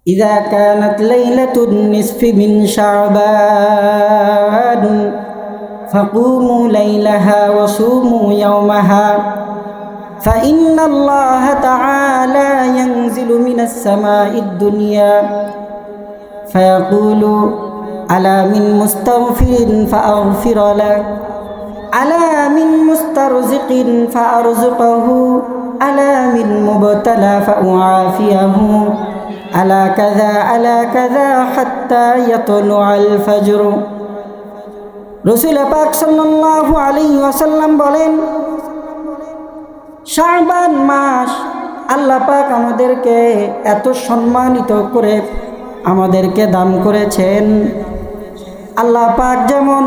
إذا كانت ليلة النصف من شعبان فقوموا ليلها وصوموا يومها فإن الله تعالى ينزل من السماء الدنيا فيقول ألا من مستغفر فأغفر له ألا من مسترزق فأرزقه ألا من مبتلى فأعافيه ألا كذا حتى يطلع الفجر رسول পাক সাল্লাল্লাহু আলাইহি ওয়াসাল্লাম বলেন, শাবান মাস আল্লাহ পাক আমাদেরকে এত সম্মানিত করে আমাদেরকে দান করেছেন। আল্লাহ পাক যেমন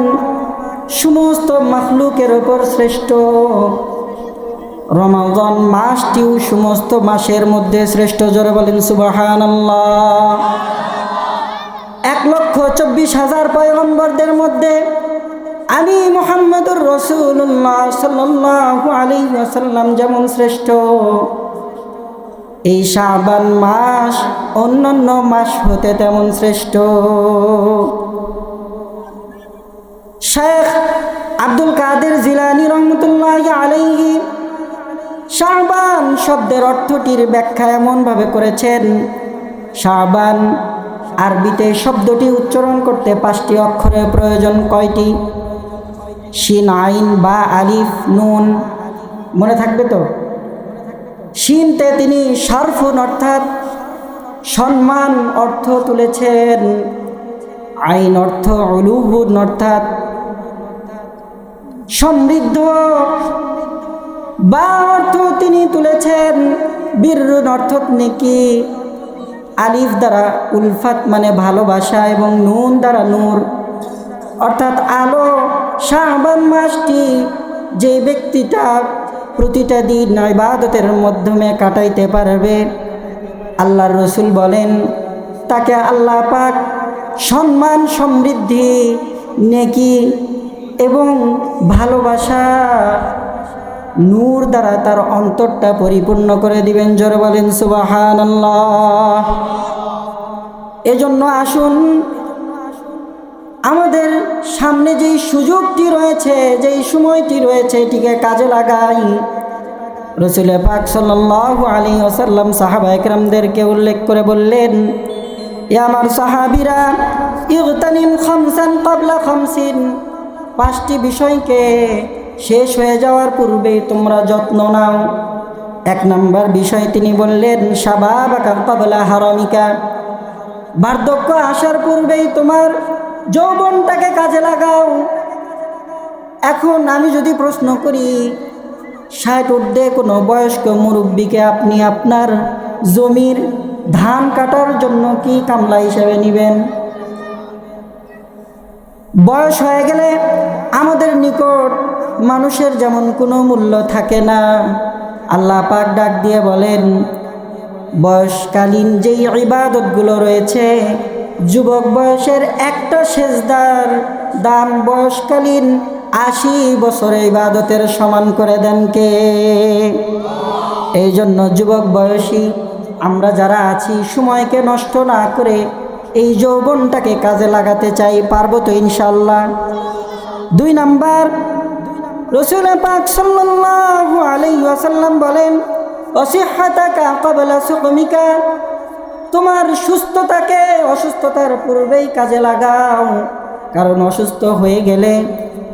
সমস্ত মাখলুকের উপর শ্রেষ্ঠ, রমাদান মাসটিও সমস্ত মাসের মধ্যে শ্রেষ্ঠ। জোরে বলেন সুবহানাল্লাহ। 1,24,000 পয়গম্বরদের মধ্যে আমি মুহাম্মদুর রাসূলুল্লাহ সাল্লাল্লাহু আলাইহি ওয়াসাল্লাম যেমন শ্রেষ্ঠ, এই শাবান মাস অন্যান্য মাস হতে তেমন শ্রেষ্ঠ। শেখ আব্দুল কাদের জিলানী রহমতুল্লাহি আলাইহি শাবান শব্দের অর্থটির ব্যাখ্যা এমনভাবে করেছেন, শাবান আরবিতে শব্দটি উচ্চারণ করতে 5টি অক্ষরের প্রয়োজন। কয়টি? শিন, আইন, বা, আলিফ, নুন। মনে থাকবে তো? শিনতে তিনি শারফুন অর্থাৎ সম্মান অর্থ তুলেছেন, আইন অর্থ উলুহুন অর্থাৎ সমৃদ্ধ, বা অর্থ তিনি তুলেছেন বীরুন অর্থাৎ নেকি, আলিফ দ্বারা উলফাত মানে ভালোবাসা এবং নুন দ্বারা নূর অর্থাৎ আলো। শাবান মাসটি যে ব্যক্তিটা প্রতিটা দিন ইবাদতের মাধ্যমে কাটাইতে পারবে, আল্লাহর রাসূল বলেন তাকে আল্লাহ পাক সম্মান, সমৃদ্ধি, নেকি এবং ভালোবাসা, নূর দ্বারা তার অন্তরটা পরিপূর্ণ করে দিবেন। জোরে বলেন সুবহানাল্লাহ। এজন্য আসুন আমাদের সামনে যেই সুযোগটি রয়েছে, যেই সময়টি রয়েছে, এটিকে কাজে লাগাই। রাসূল পাক সাল্লাল্লাহু আলাইহি ওয়াসাল্লাম সাহাবায়ে কেরামদেরকে উল্লেখ করে বললেন, এ আমার সাহাবীরা, ইগতানিম খামসান ক্বাবলা খামসিন, 5টি বিষয়কে শেষ হয়ে যাওয়ার পূর্বেই তোমরা যত্ন নাও। 1 নম্বর বিষয় তিনি বললেন, শাবাবাকা ক্বাবলা হারামিকা, বার্ধক্য আসার পূর্বেই তোমার যৌবনটাকে কাজে লাগাও। এখন আমি যদি প্রশ্ন করি, 60 ঊর্ধ্বে কোনো বয়স্ক মুরব্বীকে আপনি আপনার জমির ধান কাটার জন্য কি কামলা হিসেবে নেবেন? বয়স হয়ে গেলে আমাদের নিকট মানুষের যেমন কোনো মূল্য থাকে না। আল্লাহ পাক ডাক দিয়ে বলেন, বয়সকালীন যেই ইবাদতগুলো রয়েছে, যুবক বয়সের একটা সেজদার দান বয়সকালীন 80 বছরের ইবাদতের সমান করে দেন কে? এই জন্য যুবক বয়সী আমরা যারা আছি, সময়কে নষ্ট না করে এই যৌবনটাকে কাজে লাগাতে চাই। পারবো তো ইনশাআল্লাহ? 2 নাম্বার, রাসূল পাক সাল্লাল্লাহু আলাইহি ওয়াসাল্লাম বলেন, অসিহ্হাতাকা ক্বাবলা সুকমিকা, তোমার সুস্থতাকে অসুস্থতার পূর্বেই কাজে লাগাও। কারণ অসুস্থ হয়ে গেলে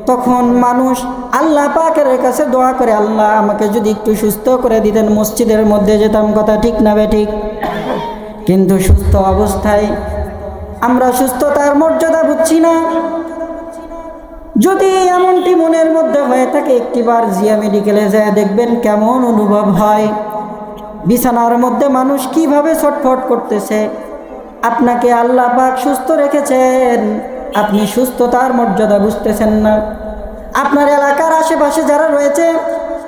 তখন মানুষ আল্লাহ পাকের কাছে দোয়া করে, আল্লাহ আমাকে যদি একটু সুস্থ করে দিতেন, মসজিদের মধ্যে যেতাম। কথা ঠিক না বেঠিক? কিন্তু সুস্থ অবস্থায় আমরা সুস্থতার মর্যাদা বুঝছি না। যদি এমনটি মনের মধ্যে হয়ে থাকে, একটিবার জিয়া মেডিকেলে যায় দেখবেন কেমন অনুভব হয়। বিছানার মধ্যে মানুষ কিভাবে ছটফট করতেছে। আপনাকে আল্লাহ পাক সুস্থ রেখেছেন, আপনি সুস্থতার মর্যাদা বুঝতেছেন না। আপনার এলাকার আশেপাশে যারা রয়েছে,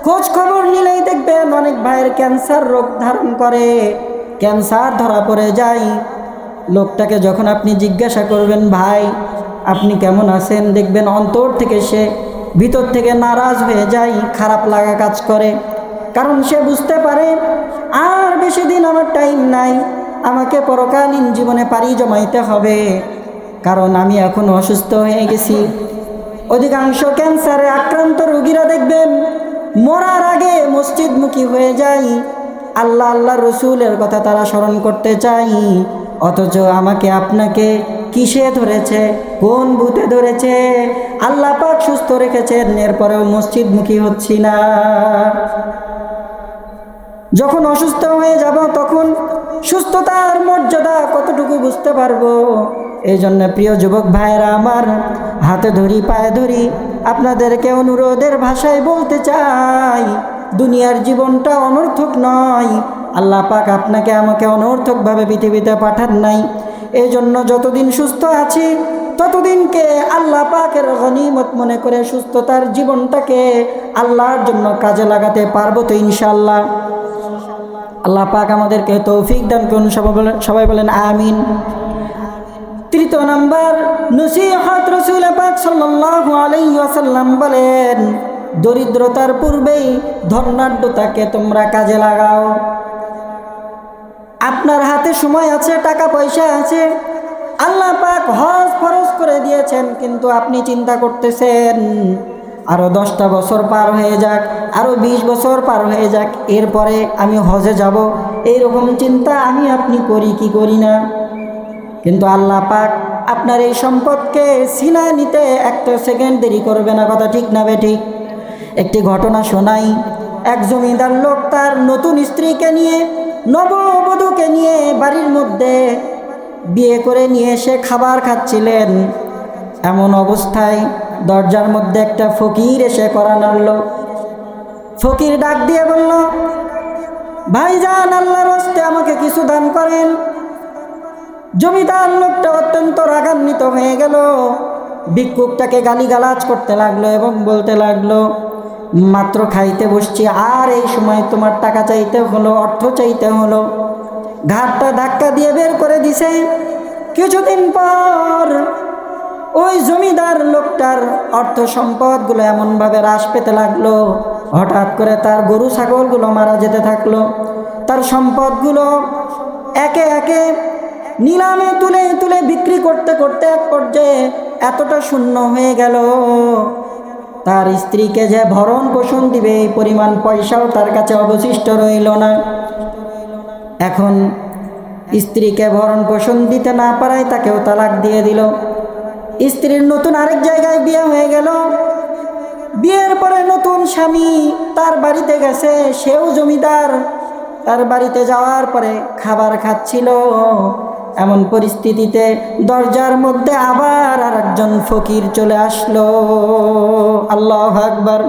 খোঁজ খবর নিলেই দেখবেন অনেক ভাইয়ের ক্যান্সার রোগ ধারণ করে, ক্যান্সার ধরা পড়ে যায়। লোকটাকে যখন আপনি জিজ্ঞাসা করবেন, ভাই আপনি কেমন আছেন, দেখবেন অন্তর থেকে সে ভিতর থেকে নারাজ হয়ে যায়, খারাপ লাগা কাজ করে। কারণ সে বুঝতে পারে আর বেশি দিন আমার টাইম নাই, আমাকে পরকালীন জীবনে পাড়ি জমাইতে হবে, কারণ আমি এখন অসুস্থ হয়ে গেছি। অধিকাংশ ক্যান্সারে আক্রান্ত রোগীরা দেখবেন মরার আগে মসজিদমুখী হয়ে যায়, আল্লাহ আল্লাহ রসুলের কথা তারা স্মরণ করতে চাই, অথচ আমাকে আপনাকে কিসে ধরেছে, কোন ভূতে ধরেছে? আল্লাহ পাক সুস্থ রেখেছেন, এরপরেও মসজিদমুখী হচ্ছি না। যখন অসুস্থ হয়ে যাব তখন সুস্থতার মর্যাদা কতটুকু বুঝতে পারবো। এই জন্য প্রিয় যুবক ভাইয়েরা আমার, হাতে ধরি পায়ে ধরি আপনাদেরকে অনুরোধের ভাষায় বলতে চাই, দুনিয়ার জীবনটা অনর্থক নয়। আল্লাহ পাক আপনাকে আমাকে অনর্থকভাবে পৃথিবীতে পাঠান নাই। এই জন্য যতদিন সুস্থ আছি ততদিনকে আল্লাহ পাকের গনিমত মনে করে সুস্থতার জীবনটাকে আল্লাহর জন্য কাজে লাগাতে পারবো তো ইনশাআল্লাহ। আল্লাহ পাক আমাদেরকে তৌফিক দান করুন, সবাই বলেন আমিন। তৃতীয় নাম্বার নসিহত, রাসূল পাক সাল্লাল্লাহু আলাইহি ওয়াসাল্লাম বলেন, দরিদ্রতার পূর্বেই ধনাঢ্যতাকে তোমরা কাজে লাগাও। আপনার হাতে সময় আছে, টাকা পয়সা আছে, আল্লাহ পাক হজ ফরজ করে দিয়েছেন, কিন্তু আপনি চিন্তা করতেছেন আরও 10টা বছর পার হয়ে যাক, আরও 20 বছর পার হয়ে যাক, এরপরে আমি হজে যাব, এইরকম চিন্তা আমি আপনি করি কি করি না? কিন্তু আল্লাহ পাক আপনার এই সম্পদকে ছিনায় নিতে একটা সেকেন্ড দেরি করবে না, কথা ঠিক না বেঠিক? একটি ঘটনা শোনাই। এক জমিদার লোক তার নতুন স্ত্রীকে নিয়ে, নববধূকে নিয়ে বাড়ির মধ্যে বিয়ে করে নিয়ে এসে খাবার খাচ্ছিলেন। এমন অবস্থায় দরজার মধ্যে একটা ফকির এসে কড়া নাড়ল। ফকির ডাক দিয়ে বলল, ভাইজান, আল্লাহর হস্তে আমাকে কিছু দান করেন। জমিদার লোকটা অত্যন্ত রাগান্বিত হয়ে গেল, ভিক্ষুকটাকে গালিগালাজ করতে লাগলো এবং বলতে লাগলো, মাত্র খাইতে বসছি আর এই সময় তোমার টাকা চাইতে হলো, অর্থ চাইতে হলো। ঘাটটা ধাক্কা দিয়ে বের করে দিছে। কিছুদিন পর ওই জমিদার লোকটার অর্থ সম্পদগুলো এমনভাবে হ্রাস পেতে লাগলো, হঠাৎ করে তার গরু ছাগলগুলো মারা যেতে থাকলো। তার সম্পদগুলো একে একে নিলামে তুলে তুলে বিক্রি করতে করতে এক পর্যায়ে এতটা শূন্য হয়ে গেল, তার স্ত্রীকে যে ভরণ পোষণ দিবে এই পরিমাণ পয়সাও তার কাছে অবশিষ্ট রইল না। এখন স্ত্রীকে ভরণ পোষণ দিতে না পারায় তাকেও তালাক দিয়ে দিল। স্ত্রীর নতুন আরেক জায়গায় বিয়ে হয়ে গেল। বিয়ের পরে নতুন স্বামী তার বাড়িতে গেছে, সেও জমিদার। তার বাড়িতে যাওয়ার পরে খাবার খাচ্ছিল, এমন পরিস্থিতিতে দরজার মধ্যে আবার আরেকজন ফকির চলে আসলো। আল্লাহু আকবার।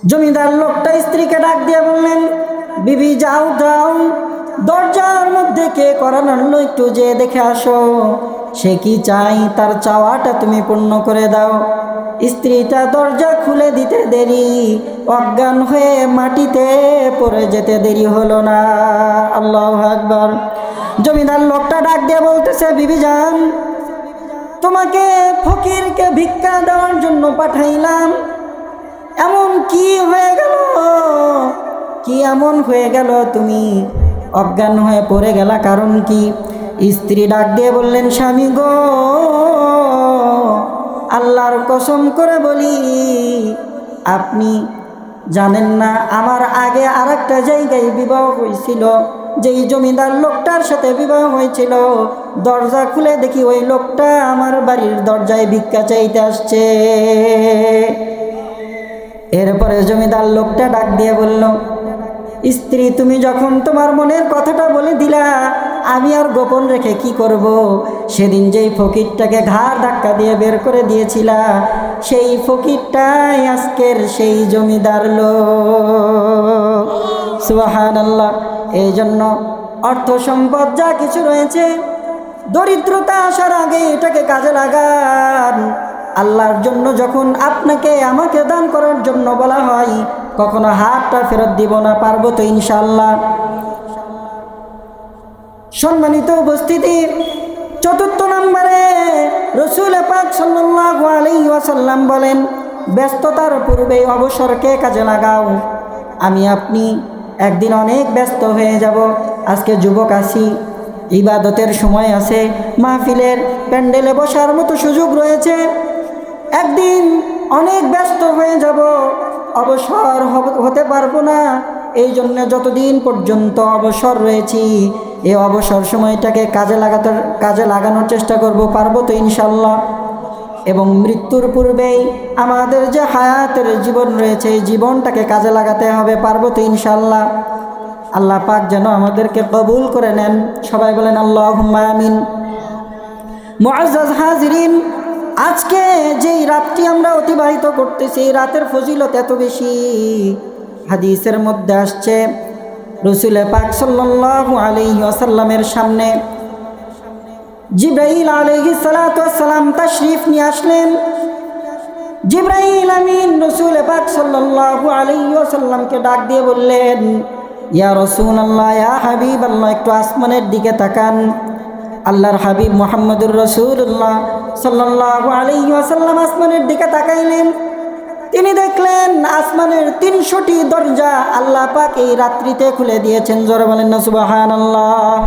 জমিদার লোকটা স্ত্রীকে ডাক দিয়ে বললেন, বিবি যাও যাও, দরজার মধ্যে কে কড়া নাড়লো, একটু যে দেখে আসো, সে কি চাই তার চাওয়াটা তুমি পূর্ণ করে দাও। স্ত্রীটা দরজা খুলে দিতে দেরি, অজ্ঞান হয়ে মাটিতে পড়ে যেতে দেরি হলো না। আল্লাহু আকবার। জমিদার লোকটা ডাক দিয়ে বলতেছে, বিবি যান, তোমাকে ফকিরকে ভিক্ষা দেওয়ার জন্য পাঠাইলাম, এমন কি হয়ে গেল, কি এমন হয়ে গেল তুমি অজ্ঞান হয়ে পড়ে গেলা, কারণ কি? স্ত্রী ডাক দিয়ে বললেন, স্বামী গো, আল্লাহর কসম করে বলি, আপনি জানেন না আমার আগে আরেকটা জায়গায় বিবাহ হয়েছিল, যেই জমিদার লোকটার সাথে বিবাহ হয়েছিল, দরজা খুলে দেখি ওই লোকটা আমার বাড়ির দরজায় ভিক্ষা চাইতে আসছে। এরপরে জমিদার লোকটা ডাক দিয়ে বলল, স্ত্রী, তুমি যখন তোমার মনের কথাটা বলে দিলা, আমি আর গোপন রেখে কি করব? সেদিন যেই ফকিরটাকে ঘাড় ধাক্কা দিয়ে বের করে দিয়েছিলা, সেই ফকিরটাই আজকের সেই জমিদার লোক। সুবহানাল্লাহ। এই জন্য অর্থ সম্পদ যা কিছু রয়েছে, দরিদ্রতা আসার আগে এটাকে কাজে লাগান। আল্লাহর জন্য যখন আপনাকে আমাকে দান করার জন্য বলা হয়, কখনো হাতটা ফেরত দিব না, পারবো তো ইনশাআল্লাহ। সম্মানিত উপস্থিতি, চতুর্থ নম্বরে রাসূল পাক সাল্লাল্লাহু আলাইহি ওয়াসাল্লাম বলেন, ব্যস্ততার পূর্বে অবসরকে কাজে লাগাও। আমি আপনি একদিন অনেক ব্যস্ত হয়ে যাব। আজকে যুবক আছি, ইবাদতের সময় আছে, মাহফিলের প্যান্ডেলে বসার মতো সুযোগ রয়েছে। একদিন অনেক ব্যস্ত হয়ে যাব, অবসর হতে পারবো না। এই জন্য যতদিন পর্যন্ত অবসর রয়েছি, এই অবসর সময়টাকে কাজে লাগানোর চেষ্টা করব। পারবো তো ইনশাল্লাহ? এবং মৃত্যুর পূর্বেই আমাদের যে হায়াতের জীবন রয়েছে, এই জীবনটাকে কাজে লাগাতে হবে। পারবো তো ইনশাল্লাহ? আল্লাহ পাক যেন আমাদেরকে কবুল করে নেন। সবাই বলেন আল্লাহুম্মা আমিন। মুআজ্জাজ হাজিরিন, আজকে যেই রাতটি আমরা অতিবাহিত করতেছি, এই রাতের ফজিলত এত বেশি। হাদিসের মধ্যে আসছে, রাসূল পাক সাল্লাল্লাহু আলাইহি ওয়াসাল্লামের সামনে জিবরাইল আলাইহিস সালাতু ওয়াস সালাম তাশরীফ নিয়ে আসলেন। জিবরাইল আমিন রাসূল পাক সাল্লাল্লাহু আলাইহি ওয়াসাল্লামকে ডাক দিয়ে বললেন, ইয়া রাসূলুল্লাহ, ইয়া হাবিবাল্লাহ, একটু আসমানের দিকে তাকান। আল্লাহর হাবিব মুহাম্মদুর রাসূলুল্লাহ সাল্লাল্লাহু আলাইহি ওয়াসাল্লাম আসমানের দিকে তাকাইলেন। তিনি দেখলেন আসমানের 300টি দরজা আল্লাহ পাক এই রাত্রিতে খুলে দিয়েছেন। জোরে বলেন না সুবহানাল্লাহ।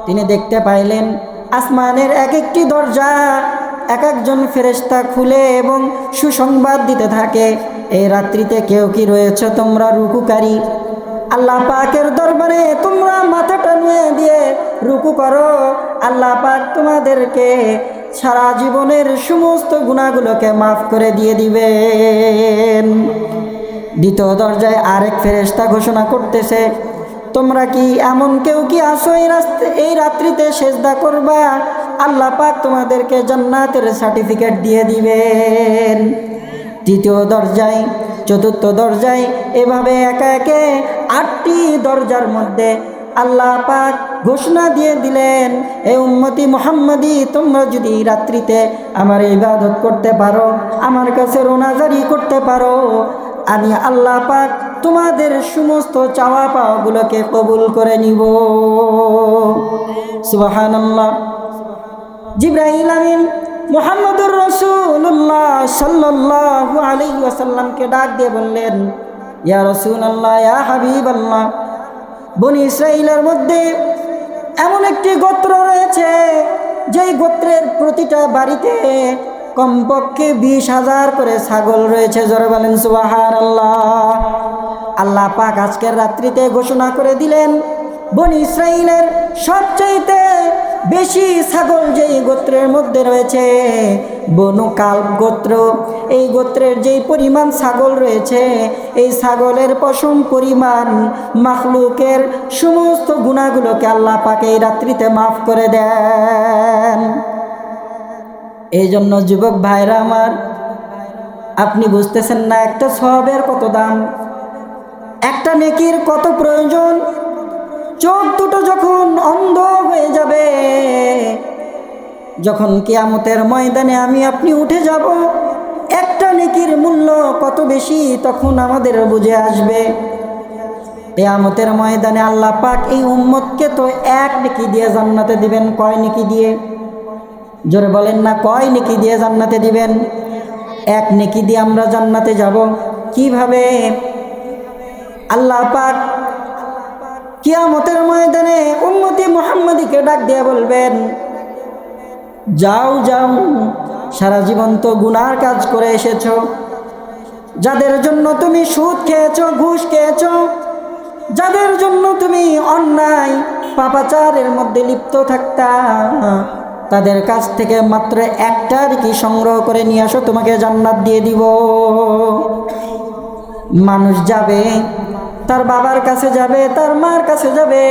তিনি দেখতে পাইলেন আসমানের এক একটি দরজা এক একজন ফেরেশতা খুলে এবং সুসংবাদ দিতে থাকে, এই রাত্রিতে কেউ কি রয়েছে তোমরা রুকুকারী? আল্লাহ পাকের দরবারে তোমরা মাথাটা নুয়ে দিয়ে রুকু করো, আল্লাহ পাক তোমাদেরকে সারা জীবনের সমস্ত গুনাহগুলোকে মাফ করে দিয়ে দিবেন। দ্বিতীয় দরজায় আরেক ফেরেশতা ঘোষণা করতেছে, তোমরা কি এমন কেউ কি আসো এই রাত্রিতে সেজদা করবা? আল্লাহ পাক তোমাদেরকে জান্নাতের সার্টিফিকেট দিয়ে দিবেন। তৃতীয় দরজায়, চতুর্থ দরজায়, এভাবে একে একে 8টি দরজার মধ্যে আল্লাহ পাক ঘোষণা দিয়ে দিলেন, এ উম্মতি মুহাম্মাদি, তোমরা যদি রাত্রিতে আমার ইবাদত করতে পারো, আমার কাছে রোনাজারি করতে পারো, আমি আল্লাহ পাক তোমাদের সমস্ত চাওয়া পাওয়াগুলোকে কবুল করে নিব। সুবহানাল্লাহ। জিবরাইল আমিন মুহাম্মদুর রাসূলুল্লাহ সাল্লাল্লাহু আলাইহি ওয়াসাল্লামকে ডাক দিয়ে বললেন, ইয়া রাসূলুল্লাহ, ইয়া হাবিবাল্লাহ, বনি ইসরাইলের মধ্যে এমন একটি গোত্র রয়েছে, যেই গোত্রের প্রতিটা বাড়িতে কমপক্ষে 20,000 করে ছাগল রয়েছে। জোরে বলেন সুবহানাল্লাহ। আল্লাহ পাক আজকের রাত্রিতে ঘোষণা করে দিলেন, বনি ইসরাইলের সবচাইতে বেশি ছাগল যেই গোত্রের মধ্যে রয়েছে, বনু কালব গোত্র, এই গোত্রের যেই পরিমাণ ছাগল রয়েছে, এই ছাগলের পশম পরিমাণ মাখলুকের সমস্ত গুনাহগুলোকে আল্লাহ পাক এই রাত্রিতে মাফ করে দেন। এই জন্য যুবক ভাইরা আমার, আপনি বুঝতেছেন না একটা সওয়াবের কত দাম, একটা নেকির কত প্রয়োজন। চোখ দুটো যখন অন্ধ হয়ে যাবে, যখন কিয়ামতের ময়দানে আমি আপনি উঠে যাব, একটা নেকির মূল্য কত বেশি তখন আমাদের বুঝে আসবে। কিয়ামতের ময়দানে আল্লাহ পাক এই উম্মতকে তো এক নেকি দিয়ে জান্নাতে দিবেন। কয় নেকি দিয়ে? জোরে বলেন না, কয় নেকি দিয়ে জান্নাতে দিবেন? এক নেকি দিয়ে আমরা জান্নাতে যাব। কিভাবে? আল্লাহ পাক কিয়ামতের ময়দানে উম্মতি মুহাম্মাদিকে ডাক দিয়ে বলবেন, যাও যাও, সারা জীবন তো গুনার কাজ করে এসেছো, যাদের জন্য তুমি সুদ খেয়েছো, ঘুষ খেয়েছো, যাদের জন্য তুমি অন্যায় পাপাচারের মধ্যে লিপ্ত থাকতা, তাদের কাছ থেকে মাত্র একটার কি সংগ্রহ করে নিয়ে আসো, তোমাকে জান্নাত দিয়ে দিব। মানুষ যাবে, তার বাবার কাছে যাবে, তার মার কাছে যাবে,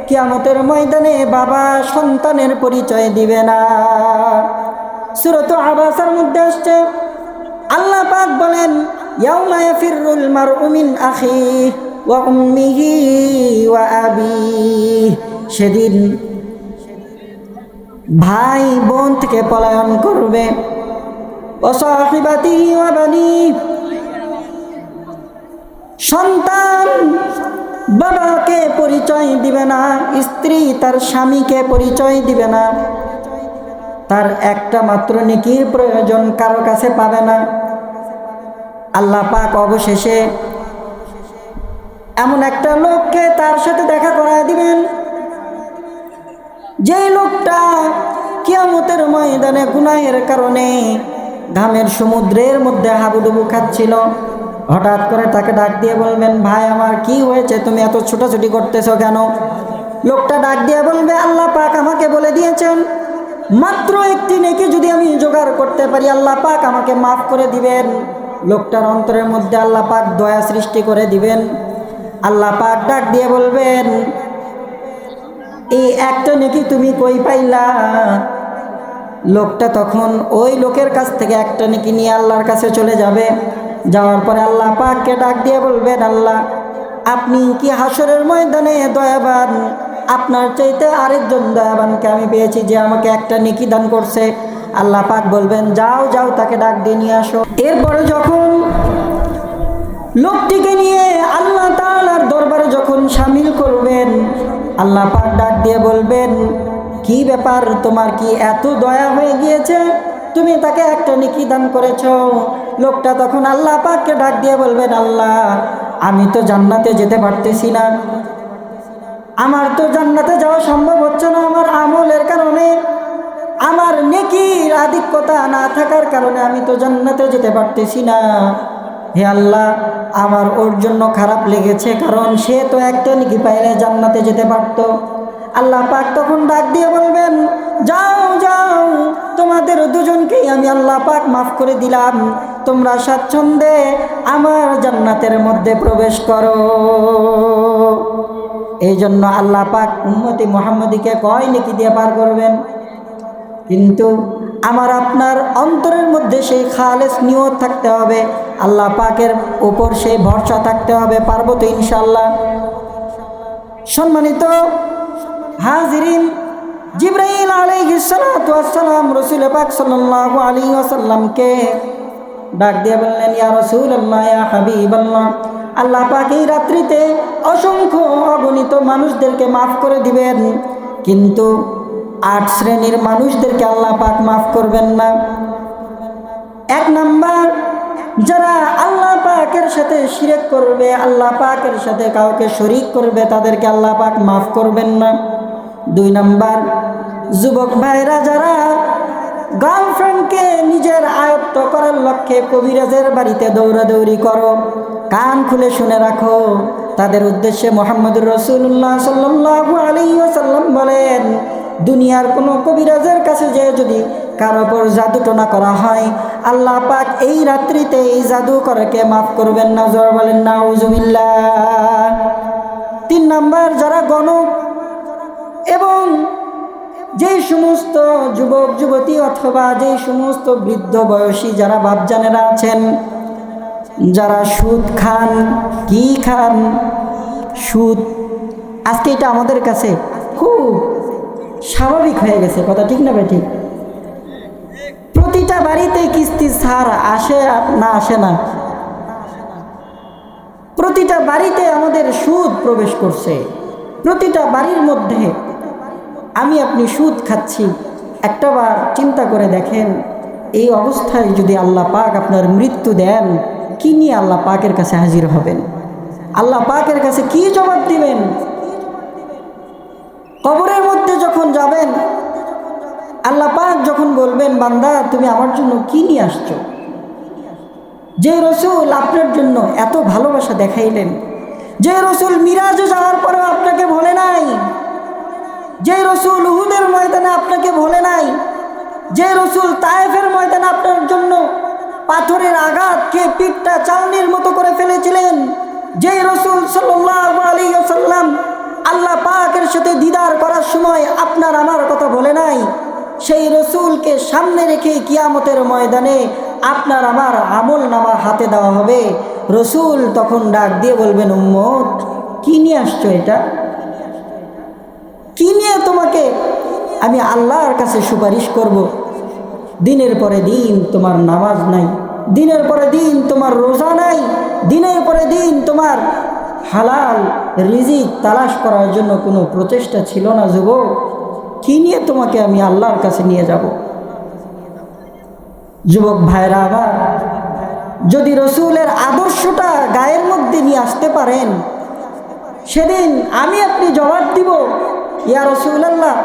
কিয়ামতের ময়দানে বাবা সন্তানের পরিচয় দিবে না। সূরা আবাসার মধ্যে আসছে, আল্লাহ পাক বলেন, ইয়াউমা ইয়াফিরুল মারউ মিন আখিহি ওয়া উম্মিহি ওয়া আবিহি, সেদিন ভাই বোন থেকে পলায়ন করবে, ওয়া সাহিবাতিহি ওয়া বানিহি, সন্তান বাবাকে পরিচয় দিবে না, স্ত্রী তার স্বামীকে পরিচয় দিবে না, তার একটা মাত্র নেকির প্রয়োজন কারো কাছে পাবে না। আল্লাহ পাক অবশেষে এমন একটা লোককে তার সাথে দেখা করায় দিবেন, যেই লোকটা কিয়ামতের ময়দানে গুনাহের কারণে ঘামের সমুদ্রের মধ্যে হাবুডুবু খাচ্ছিল। হঠাৎ করে তাকে ডাক দিয়ে বলবেন, ভাই আমার কি হয়েছে, তুমি এত ছোটাছুটি করতেছো কেন? লোকটা ডাক দিয়ে বলবে, আল্লাহ পাক আমাকে বলে দিয়েছেন মাত্র একটি নেকি যদি আমি জোগাড় করতে পারি আল্লাহ পাক আমাকে মাফ করে দিবেন। লোকটার অন্তরের মধ্যে আল্লাহ পাক দয়া সৃষ্টি করে দিবেন। আল্লাহ পাক ডাক দিয়ে বলবেন, এই একটা নেকি তুমি কই পাইলা? লোকটা তখন ওই লোকের কাছ থেকে একটা নেকি নিয়ে আল্লাহর কাছে চলে যাবে। যাওয়ার পরে আল্লাহ পাককে ডাক দিয়ে বলবেন, আল্লাহ আপনি কি হাসরের ময়দানে দয়াবান? আপনার চাইতে আরেকজন দয়াবানকে আমি পেয়েছি যে আমাকে একটা নেকি দান করছে। আল্লাহ পাক বলবেন, যাও যাও তাকে ডাক দিয়ে নিয়ে আসো। এরপরে যখন লোকটিকে নিয়ে আল্লাহ তাআলার দরবারে যখন শামিল করবেন, আল্লাহ পাক ডাক দিয়ে বলবেন, কি ব্যাপার, তোমার কি এত দয়া হয়ে গিয়েছে, তুমি তাকে একটা নেকি দান করেছ? লোকটা তখন আল্লাহ পাককে ডাক দিয়ে বলবেন, আল্লাহ আমি তো জান্নাতে যেতে পারতেছি না, আমার তো জান্নাতে যাওয়া সম্ভব হচ্ছে না আমার আমলের কারণে, আমার নেকির আধিক্যতা না থাকার কারণে আমি তো জান্নাতে যেতে পারতেছি না। হে আল্লাহ, আমার ওর জন্য খারাপ লেগেছে, কারণ সে তো একটা নেকি পাইলে জান্নাতে যেতে পারত। আল্লাহ পাক তখন ডাক দিয়ে বলবেন, যাও যাও, তোমাদের দুজনকেই আমি আল্লাহ পাক মাফ করে দিলাম, তোমরা স্বাচ্ছন্দ্যে আমার জান্নাতের মধ্যে প্রবেশ করো। এই জন্য আল্লাহ পাক উম্মতি মুহাম্মদীকে কয় নেকি দিয়ে পার করবেন, কিন্তু আমার আপনার অন্তরের মধ্যে সেই খালেস নিয়ত থাকতে হবে, আল্লাহ পাকের উপর সেই ভরসা থাকতে হবে। পারবো তো ইনশাআল্লাহ। সম্মানিত হাজিরিন, জিবরাইল আলাইহিস সালাতু ওয়াস সালাম রাসূল পাক সাল্লাল্লাহু আলাইহি ওয়াসাল্লামকে ডাক দিয়ে বললেন, ইয়া রাসূলুল্লাহ, ইয়া হাবিবাল্লাহ, আল্লাহ পাক এই রাত্রিতে অসংখ্য অগণিত মানুষদেরকে মাফ করে দিবেন, কিন্তু 8 শ্রেণীর মানুষদেরকে আল্লাহ পাক মাফ করবেন না। 1 নাম্বার, যারা আল্লাহ পাকের সাথে শিরক করবে, আল্লাহ পাকের সাথে কাউকে শরীক করবে, তাদেরকে আল্লাহ পাক মাফ করবেন না। 2 নাম্বার, যুবক ভাইরা যারা গার্লফ্রেন্ডকে নিজের আয়ত্ত করার লক্ষ্যে কবিরাজের বাড়িতে দৌড়াদৌড়ি করো, কান খুলে শুনে রাখো, তাদের উদ্দেশ্যে মুহাম্মদুর রাসূলুল্লাহ সাল্লাল্লাহু আলাইহি ওয়াসাল্লাম বলেন, দুনিয়ার কোনো কবিরাজের কাছে যে যদি কারো উপর জাদু টোনা করা হয়, আল্লাহ পাক এই রাত্রিতে এই জাদু করাকে মাফ করবেন না। জোরে বলেন নাউজুবিল্লাহ। 3 নাম্বার, যারা গণক এবং যেই সমস্ত যুবক যুবতী অথবা যেই সমস্ত বৃদ্ধ বয়সী যারা বাপজানেরা আছেন, যারা সুদ খান, কি খান, সুদ, আজকে এটা আমাদের কাছে খুব স্বাভাবিক হয়ে গেছে, কথা ঠিক না ভাই? ঠিক। প্রতিটা বাড়িতে কিস্তি ছাড় আসে না, আসে না? প্রতিটা বাড়িতে আমাদের সুদ প্রবেশ করছে, প্রতিটা বাড়ির মধ্যে আমি আপনি সুদ খাচ্ছি। একটাবার চিন্তা করে দেখেন, এই অবস্থায় যদি আল্লাহ পাক আপনার মৃত্যু দেন, কি নিয়ে আল্লাহ পাকের কাছে হাজির হবেন? আল্লাহ পাকের কাছে কি জবাব দিবেন? কবরের মধ্যে যখন যাবেন, আল্লাহ পাক যখন বলবেন, বান্দা তুমি আমার জন্য কি নিয়ে আসছো? যে রসুল আপনার জন্য এত ভালোবাসা দেখাইলেন, যে রসুল মিরাজে যাওয়ার পরেও আপনাকে ভোলে নাই, যে রসুল উহুদের ময়দানে আপনাকে ভোলে নাই, যে রসুল তায়েফের ময়দানে আপনার জন্য পাথরের আঘাত খেয়ে পিঠটা চাউনির মতো করে ফেলেছিলেন, যে রসুল সাল্লাল্লাহু আলাইহি ওয়াসাল্লাম আল্লাহ পাকের সাথে দিদার করার সময় আপনার আমার কথা বলে নাই, সেই রসুলকে সামনে রেখে কিয়ামতের ময়দানে আপনার আমার আমল নামা হাতে দেওয়া হবে। রসুল তখন ডাক দিয়ে বলবেন, উম্মত কি নিয়ে আসছো? এটা কি নিয়ে তোমাকে আমি আল্লাহর কাছে সুপারিশ করব? দিনের পরে দিন তোমার নামাজ নাই, দিনের পরে দিন তোমার রোজা নাই, দিনের পরে দিন তোমার হালাল রিজিক তালাশ করার জন্য কোনো প্রচেষ্টা ছিল না। যুবক, কি নিয়ে তোমাকে আমি আল্লাহর কাছে নিয়ে যাব? যুবক ভাইরা আমার, যদি রসুলের আদর্শটা গায়ের মধ্যে নিয়ে আসতে পারেন, সেদিন আমি আপনি জবাব দিব, ইয়া রাসূলুল্লাহ,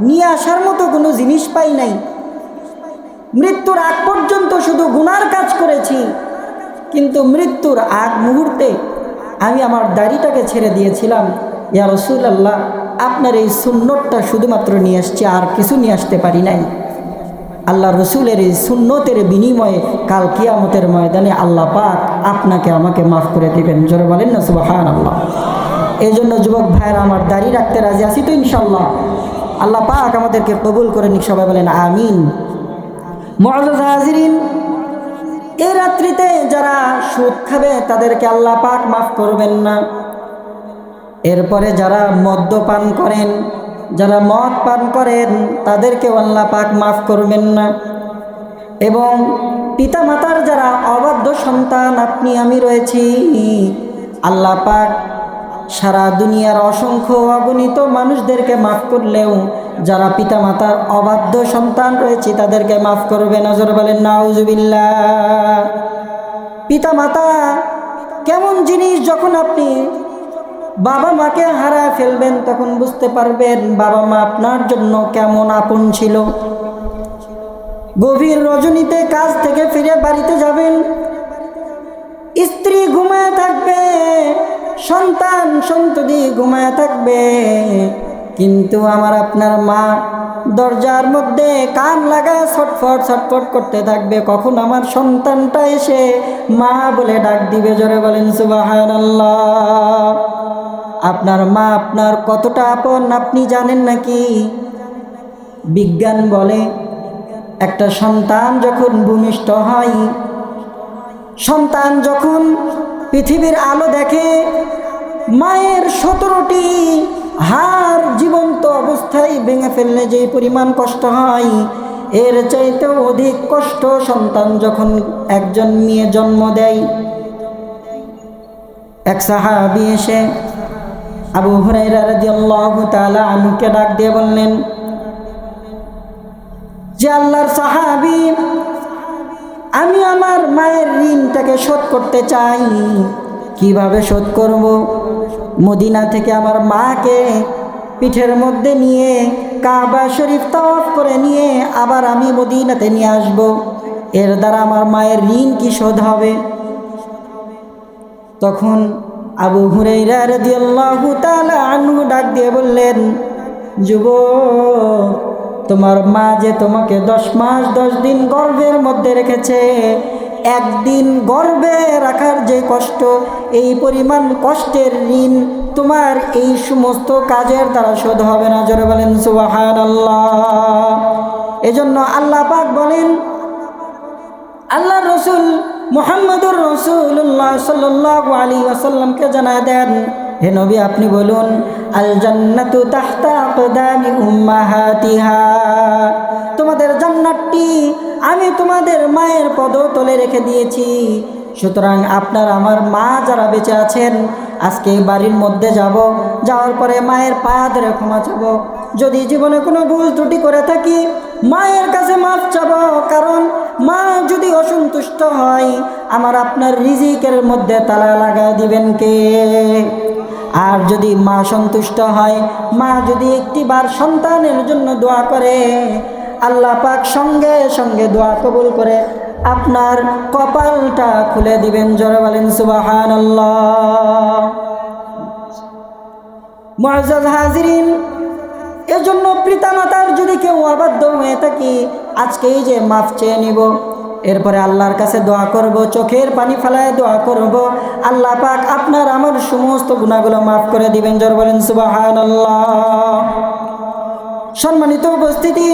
নিয়ে আসার মতো কোনো জিনিস পাই নাই, মৃত্যুর আগ পর্যন্ত শুধু গুনার কাজ করেছি, কিন্তু মৃত্যুর আগ মুহূর্তে আমি আমার দাড়িটাকে ছেড়ে দিয়েছিলাম। ইয়া রাসূলুল্লাহ, আপনার এই সুন্নতটা শুধুমাত্র নিয়ে আসছি, আর কিছু নিয়ে আসতে পারি নাই। আল্লাহ রসুলের এই সুন্নতের বিনিময়ে কাল কিয়ামতের ময়দানে আল্লাহ পাক আপনাকে আমাকে মাফ করে দিবেন। জোরে বলেন না সুবহানাল্লাহ। এই জন্য যুবক ভাইয়েরা, আমার দাড়ি রাখতে রাজি আছি তো ইনশাল্লাহ? আল্লাহ পাক আমাদেরকে কবুল করে নিক, সবাই বলেন আমিন। মুআজ্জাজ হাজিরিন, এই রাত্রিতে যারা সুদ খাবে তাদেরকে আল্লাহ পাক মাফ করবেন না। এরপরে যারা মদ্যপান করেন, যারা মদ পান করেন, তাদেরকেও আল্লাহ পাক মাফ করবেন না। এবং পিতামাতার যারা অবাধ্য সন্তান আপনি আমি রয়েছি, আল্লাহ পাক সারা দুনিয়ার অসংখ্য অগণিত মানুষদেরকে মাফ করলেও যারা পিতামাতার অবাধ্য সন্তান রয়েছে তাদেরকে মাফ করবে না। জোরে বলেন নাউজুবিল্লাহ। পিতামাতা কেমন জিনিস, যখন আপনি বাবা মাকে হারায় ফেলবেন তখন বুঝতে পারবেন বাবা মা আপনার জন্য কেমন আপন ছিল। গভীর রজনীতে কাজ থেকে ফিরে বাড়িতে যাবেন, স্ত্রী ঘুমায় থাকবে, সন্তান সন্ততি ঘুমায় থাকবে, কিন্তু আমার আপনার মা দরজার মধ্যে কান লাগায় ছটফট ছটফট করতে থাকবে, কখন আমার সন্তানটা এসে মা বলে ডাক দিবে। জোরে বলেন সুবহানাল্লাহ। আপনার মা আপনার কতটা আপন আপনি জানেন নাকি? বিজ্ঞান বলে একটা সন্তান যখন ভূমিষ্ঠ হয়, সন্তান যখন পৃথিবীর আলো দেখে, মায়ের 17টি হাড় জীবন্ত অবস্থায় ভেঙে ফেললে যে পরিমাণ কষ্ট হয়, এর চাইতেও অধিক কষ্ট সন্তান যখন একজন মেয়ে জন্ম দেয়। এক সাহাবী এসে আবু হুরায়রা রাদিয়াল্লাহু তাআলা আনহুকে ডাক দিয়ে বললেন যে, আল্লাহর সাহাবী, আমি আমার মায়ের ঋণটাকে শোধ করতে চাই, কিভাবে শোধ করব? মদিনা থেকে আমার মাকে পিঠের মধ্যে নিয়ে কাবা শরীফ তাওয়াফ করে নিয়ে আবার আমি মদিনাতে নিয়ে আসব, এর দ্বারা আমার মায়ের ঋণ কি শোধ হবে? তখন আবু হুরায়রা রাদিয়াল্লাহু তাআলা আনহু ডাক দিয়ে বললেন, যুবক, তোমার মা যে তোমাকে 10 মাস 10 দিন গর্ভের মধ্যে রেখেছে, একদিন গর্ভে রাখার যে কষ্ট, এই পরিমাণ কষ্টের ঋণ তোমার এই সমস্ত কাজের দ্বারা শোধ হবে না। জোরে বলেন সুবহানাল্লাহ। এজন্য আল্লাহ পাক বলেন, আল্লাহ রসুল মুহাম্মদুর রাসূলুল্লাহ সাল্লাল্লাহু আলাইহি ওয়াসাল্লামকে জানায় দেন, হে নবী, আপনি বলুন, আল জান্নাতু তাহতা আকদামি উম্মাহাতিহা, তোমাদের জান্নাতটি আমি তোমাদের মায়ের পদতলে রেখে দিয়েছি। সুতরাং আপনার আমার মা যারা বেঁচে আছেন, আজকে বাড়ির মধ্যে যাব, যাওয়ার পরে মায়ের পা ধরে ক্ষমা চাব। যদি জীবনে কোনো ভুল ত্রুটি করে থাকি মায়ের কাছে মাফ চাব, কারণ মা যদি অসন্তুষ্ট হয় আমার আপনার রিজিকের মধ্যে তালা লাগায় দিবেন কে? আর যদি মা সন্তুষ্ট হয়, মা যদি একটিবার সন্তানের জন্য দোয়া করে, আল্লাহ পাক সঙ্গে সঙ্গে দোয়া কবুল করে আপনার কপালটা খুলে দিবেন। জোরে বলেন সুবহানাল্লাহ। মুআজ্জাজ হাজিরিন, এজন্য পিতামাতার যদি কেউ অবাধ্য হয়ে থাকি, আজকে এই যে মাফ চেয়ে নিব, এরপরে আল্লাহর কাছে দোয়া করব, চোখের পানি ফেলায় দোয়া করব, আল্লাহ পাক আপনার আমার সমস্ত গুনাহগুলো মাফ করে দিবেন। জোরে বলেন সুবহানাল্লাহ। সম্মানিত উপস্থিতি,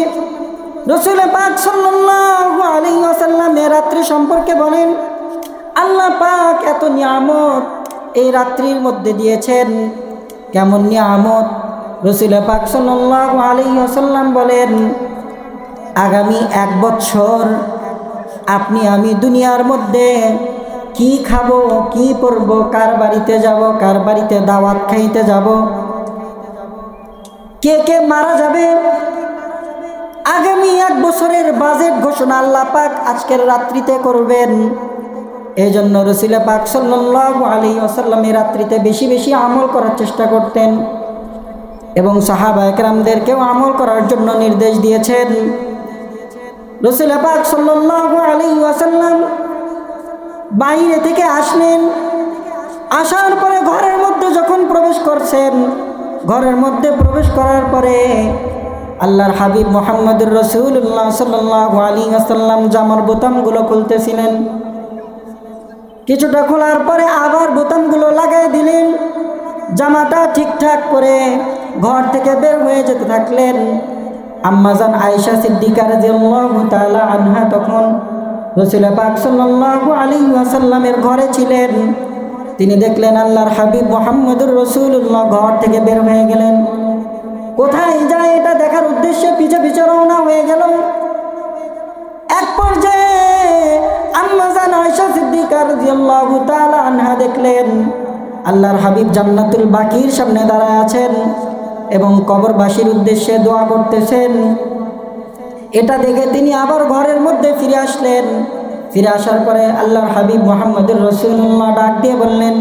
রাসূল পাক সাল্লাল্লাহু আলাইহি ওয়াসাল্লাম এই রাত্রি সম্পর্কে বলেন, আল্লাহ পাক এত নিয়ামত এই রাত্রির মধ্যে দিয়েছেন। কেমন নিয়ামত? রাসূল পাক সাল্লাল্লাহু আলাইহি ওয়াসাল্লাম বলেন, আগামী 1 বছর আপনি আমি দুনিয়ার মধ্যে কি খাবো, কি পরবো, কার বাড়িতে যাব, কার বাড়িতে দাওয়াত খাইতে যাব, কে কে মারা যাবে, আগামী 1 বছরের বাজেট ঘোষণা আল্লাহ পাক আজকের রাত্রিতে করবেন। এই জন্য রাসূল পাক সাল্লাল্লাহু আলাইহি ওয়াসাল্লাম এই রাত্রিতে বেশি বেশি আমল করার চেষ্টা করতেন এবং সাহাবা একরামদেরকেও আমল করার জন্য নির্দেশ দিয়েছেন। রাসূল পাক সাল্লাল্লাহু আলাইহি ওয়াসাল্লাম বাইরে থেকে আসলেন, আসার পরে ঘরের মধ্যে যখন প্রবেশ করছেন, ঘরের মধ্যে প্রবেশ করার পরে আল্লাহর হাবিব মুহাম্মদুর রাসূলুল্লাহ সাল্লাল্লাহু আলাইহি ওয়াসাল্লাম জামার বোতামগুলো খুলতেছিলেন। কিছুটা খোলার পরে আবার বোতামগুলো লাগাই দিলেন, জামাটা ঠিকঠাক করে ঘর থেকে বের হয়ে যেতে থাকলেন। আম্মাজান আয়েশা সিদ্দিকা রাদিয়াল্লাহু তাআলা আনহা তখন রাসূল পাক সাল্লাল্লাহু আলাইহি ওয়াসাল্লামের ঘরে ছিলেন। তিনি দেখলেন আল্লাহর হাবিব মুহাম্মদুর রাসূলুল্লাহ ঘর থেকে বের হয়ে গেলেন। কোথায় যায় এটা দেখার উদ্দেশ্যে পিছে পিছে রওনা হয়ে গেল। এক পর্যায়ে আম্মাজান আয়েশা সিদ্দিকা রাদিয়াল্লাহু তাআলা আনহা দেখলেন আল্লাহর হাবিব জান্নাতুল বাকির সামনে দাঁড়ায় আছেন এবং কবরবাসীর উদ্দেশ্যে দোয়া করতেছেন। এটা দেখে তিনি আবার ঘরের মধ্যে ফিরে আসলেন। ফিরে আসার পরে আল্লাহর হাবিব মুহাম্মদুর রাসূলুল্লাহ ডাক দিয়ে বললেন,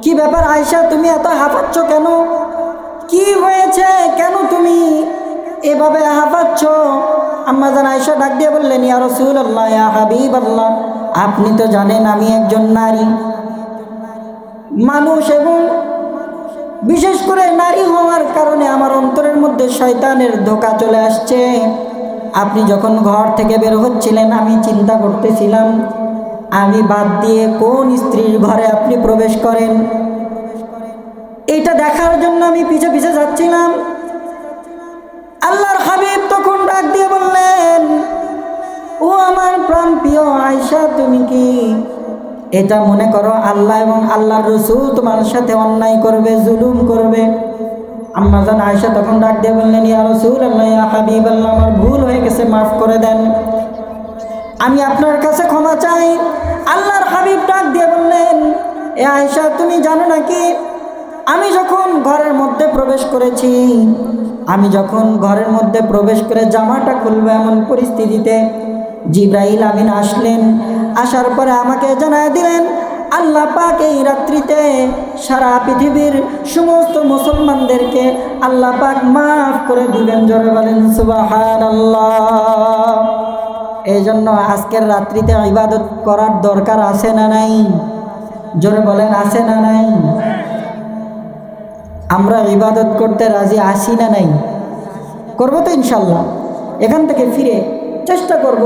কি ব্যাপার আয়েশা, তুমি এত হাঁপাচ্ছ কেন? কি হয়েছে, কেন তুমি এভাবে হাঁপাচ্ছ? আম্মাজান আয়েশা ডাক দিয়ে বললেন, ইয়া রাসূলুল্লাহ, ইয়া হাবিবাল্লাহ, আপনি তো জানেন আমি একজন নারী মানুষ এবং বিশেষ করে নারী হওয়ার কারণে আমার অন্তরের মধ্যে শয়তানের ধোঁকা চলে আসছে। আপনি যখন ঘর থেকে বের হচ্ছিলেন আমি চিন্তা করতেছিলাম আমি বাদ দিয়ে কোন স্ত্রীর ঘরে আপনি প্রবেশ করেন, এটা দেখার জন্য আমি পিছে পিছে যাচ্ছিলাম। আল্লাহর হাবিব তখন ডাক দিয়ে বললেন, ও আমার প্রাণপ্রিয় আয়েশা, তুমি কি এটা মনে করো আল্লাহ এবং আল্লাহর রাসূল তোমার সাথে অন্যায় করবে, জুলুম করবে? আম্মাজান আয়েশা তখন ডাক দিয়ে বললেন, ইয়া রাসূলুল্লাহ, ইয়া হাবিবাল্লাহ, আমার ভুল হয়ে গেছে, মাফ করে দেন, আমি আপনার কাছে ক্ষমা চাই। আল্লাহর হাবিব ডাক দিয়ে বললেন, এ আয়েশা, তুমি জানো নাকি আমি যখন ঘরের মধ্যে প্রবেশ করেছি, আমি যখন ঘরের মধ্যে প্রবেশ করে জামাটা খুলবো এমন পরিস্থিতিতে জিবরাইল আমিন আসলেন। আসার পরে আমাকে জানায় দিলেন আল্লাহ পাক এই রাত্রিতে সারা পৃথিবীর সমস্ত মুসলমানদেরকে আল্লাহ পাক মাফ করে দিবেন। জোরে বলেন সুবহানাল্লাহ। এই জন্য আজকের রাত্রিতে ইবাদত করার দরকার আছে না নাই? জোরে বলেন, আছে না নাই? আমরা ইবাদত করতে রাজি আছি না নাই? করবো তো ইনশাল্লাহ। এখান থেকে ফিরে চেষ্টা করব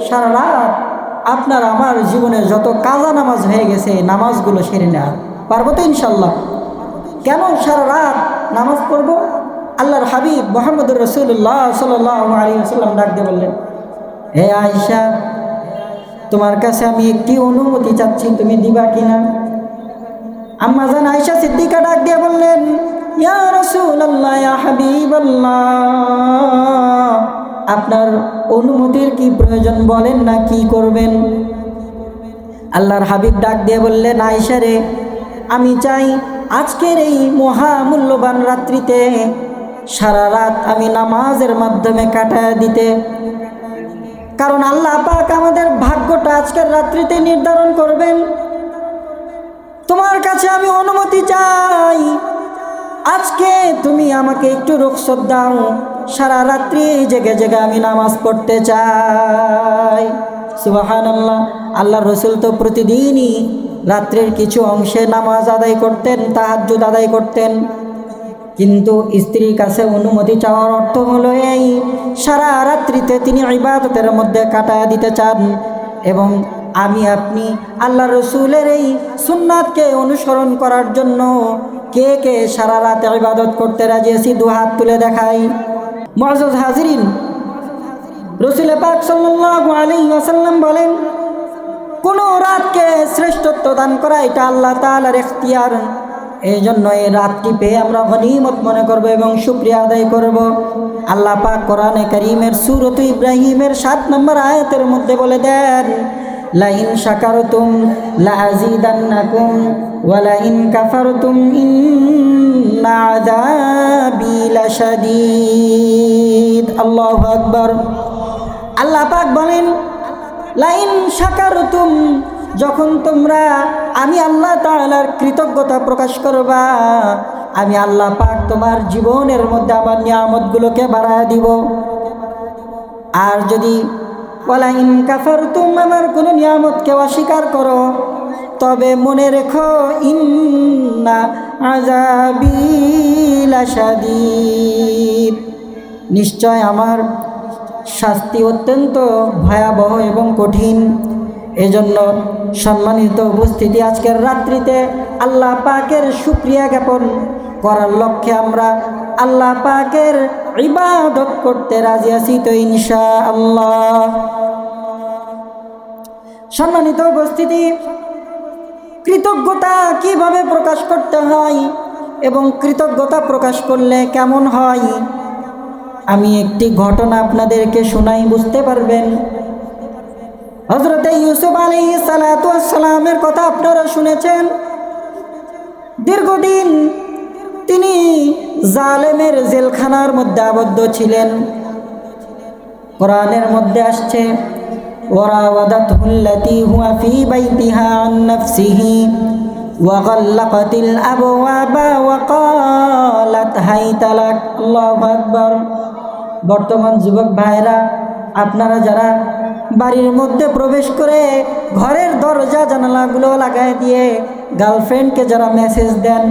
সারা রাত আপনার আমার জীবনে যত কাজা নামাজ হয়ে গেছে নামাজগুলো সেরে নেওয়ার। পারবো তো ইনশাল্লাহ? কেন সারা রাত নামাজ পড়ব? আল্লাহর হাবিব মুহাম্মদুর রাসূলুল্লাহ সাল্লাল্লাহু আলাইহি ওয়াসাল্লাম ডাক দিয়ে বললেন, হে আয়েশা, তোমার কাছে আমি একটি অনুমতি চাচ্ছি, তুমি দিবা কিনা? আম্মাজান আয়েশা সিদ্দিকা ডাক দিয়ে বললেন, ইয়া রাসূলুল্লাহ, ইয়া হাবিবাল্লাহ, আপনার অনুমতির কি প্রয়োজন, বলেন না কি করবেন? আল্লাহর হাবিব ডাক দিয়ে বললেন, আয়েশা রে, আমি চাই আজকের এই মহামূল্যবান রাত্রিতে সারা রাত আমি নামাজের মাধ্যমে কাটায় দিতে, কারণ আল্লাহ পাক আমাদের ভাগ্যটা আজকের রাত্রিতে নির্ধারণ করবেন। তোমার কাছে আমি অনুমতি চাই, আজকে তুমি আমাকে একটু রুখসত দাও, সারা রাত্রি জেগে জেগে আমি নামাজ পড়তে চাই। সুবহানাল্লাহ। আল্লাহর রাসূল তো প্রতিদিনই রাত্রের কিছু অংশে নামাজ আদায় করতেন, তাহাজ্জুদ আদায় করতেন, কিন্তু স্ত্রীর কাছে অনুমতি চাওয়ার অর্থ হলো এই সারা রাত্রিতে তিনি ইবাদতের মধ্যে কাটায় দিতে চান। এবং আমি আপনি আল্লাহ রসুলের এই সুন্নাতকে অনুসরণ করার জন্য কে কে সারা রাত ইবাদত করতে রাজি আছি? দু হাত তুলে দেখাই। মুআজ্জাজ হাজিরিন, রাসূল পাক সাল্লাল্লাহু আলাইহি ওয়াসাল্লাম বলেন, কোন রাতকে শ্রেষ্ঠত্ব দান করা এটা আল্লাহ তাআলার ইখতিয়ার। এই জন্য এই রাতটি পেয়ে আমরা গনিমত মনে করব এবং শুকরিয়া আদায় করব। আল্লাহ পাক কোরআনে কারীমের সূরাত ইব্রাহিমের 7 নম্বর আয়াতের মধ্যে বলে দেন, লাইন শাকারতুম লাযীদান্নাকুম ওয়া লাইন কাফারতুম ইন্না আযাবি লাশাদীদ। আল্লাহু আকবার। আল্লাহ পাক বলেন, লাইন শাকারতুম, যখন তোমরা আমি আল্লাহ তাআলার কৃতজ্ঞতা প্রকাশ করবা, আমি আল্লাহ পাক তোমার জীবনের মধ্যে আমার নিয়ামতগুলোকে বাড়ায় দিব। আর যদি ওয়ালা ইন কাফারতুম, আমার কোনো নিয়ামতকে অস্বীকার করো, তবে মনে রেখো ইন্না আযাবি লাশাদীদ, নিশ্চয় আমার শাস্তি অত্যন্ত ভয়াবহ এবং কঠিন। এজন্য সম্মানিত উপস্থিতি, আজকের রাত্রিতে আল্লাহ পাকের শুকরিয়া জ্ঞাপন করার লক্ষ্যে আমরা আল্লাহ পাকের ইবাদত করতে রাজি আছি তো ইনশাআল্লাহ। সম্মানিত উপস্থিতি, কৃতজ্ঞতা কিভাবে প্রকাশ করতে হয় এবং কৃতজ্ঞতা প্রকাশ করলে কেমন হয়, আমি একটি ঘটনা আপনাদেরকে শোনাই, বুঝতে পারবেন। হযরত ইউসুফ আলাইহিস সালাতু ওয়াস সালামের কথা আপনারা শুনেছেন। দীর্ঘদিন তিনি জালেমের জেলখানার মধ্যে আবদ্ধ ছিলেন। কোরআনের মধ্যে আসছে ওয়ারাওয়াদাতুল্লাতী হুয়া ফী বাইতিহা আন নাফসিহি ওয়া গাল্লাকাতিল আবওয়াবা ওয়া ক্বালাত হাইতা লাক। আল্লাহু আকবার। বর্তমান যুবক ভাইরা, আপনারা যারা বাড়ির মধ্যে প্রবেশ করে ঘরের দরজা জানালাগুলো লাগায় দিয়ে গার্লফ্রেন্ডকে যারা মেসেজ দেন,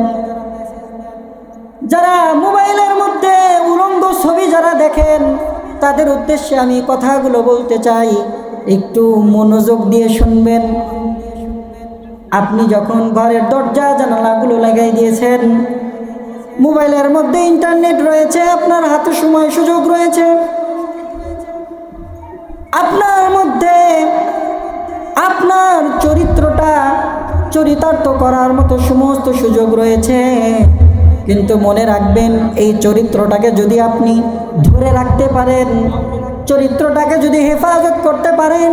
যারা মোবাইলের মধ্যে উলঙ্গ ছবি যারা দেখেন, তাদের উদ্দেশ্যে আমি কথাগুলো বলতে চাই, একটু মনোযোগ দিয়ে শুনবেন। আপনি যখন ঘরের দরজা জানালাগুলো লাগাই দিয়েছেন, মোবাইলের মধ্যে ইন্টারনেট রয়েছে, আপনার হাতে সময় সুযোগ রয়েছে, আপনার মধ্যে আপনার চরিত্রটা চরিতার্থ করার মতো সমস্ত সুযোগ রয়েছে। কিন্তু মনে রাখবেন, এই চরিত্রটাকে যদি আপনি ধরে রাখতে পারেন, চরিত্রটাকে যদি হেফাজত করতে পারেন,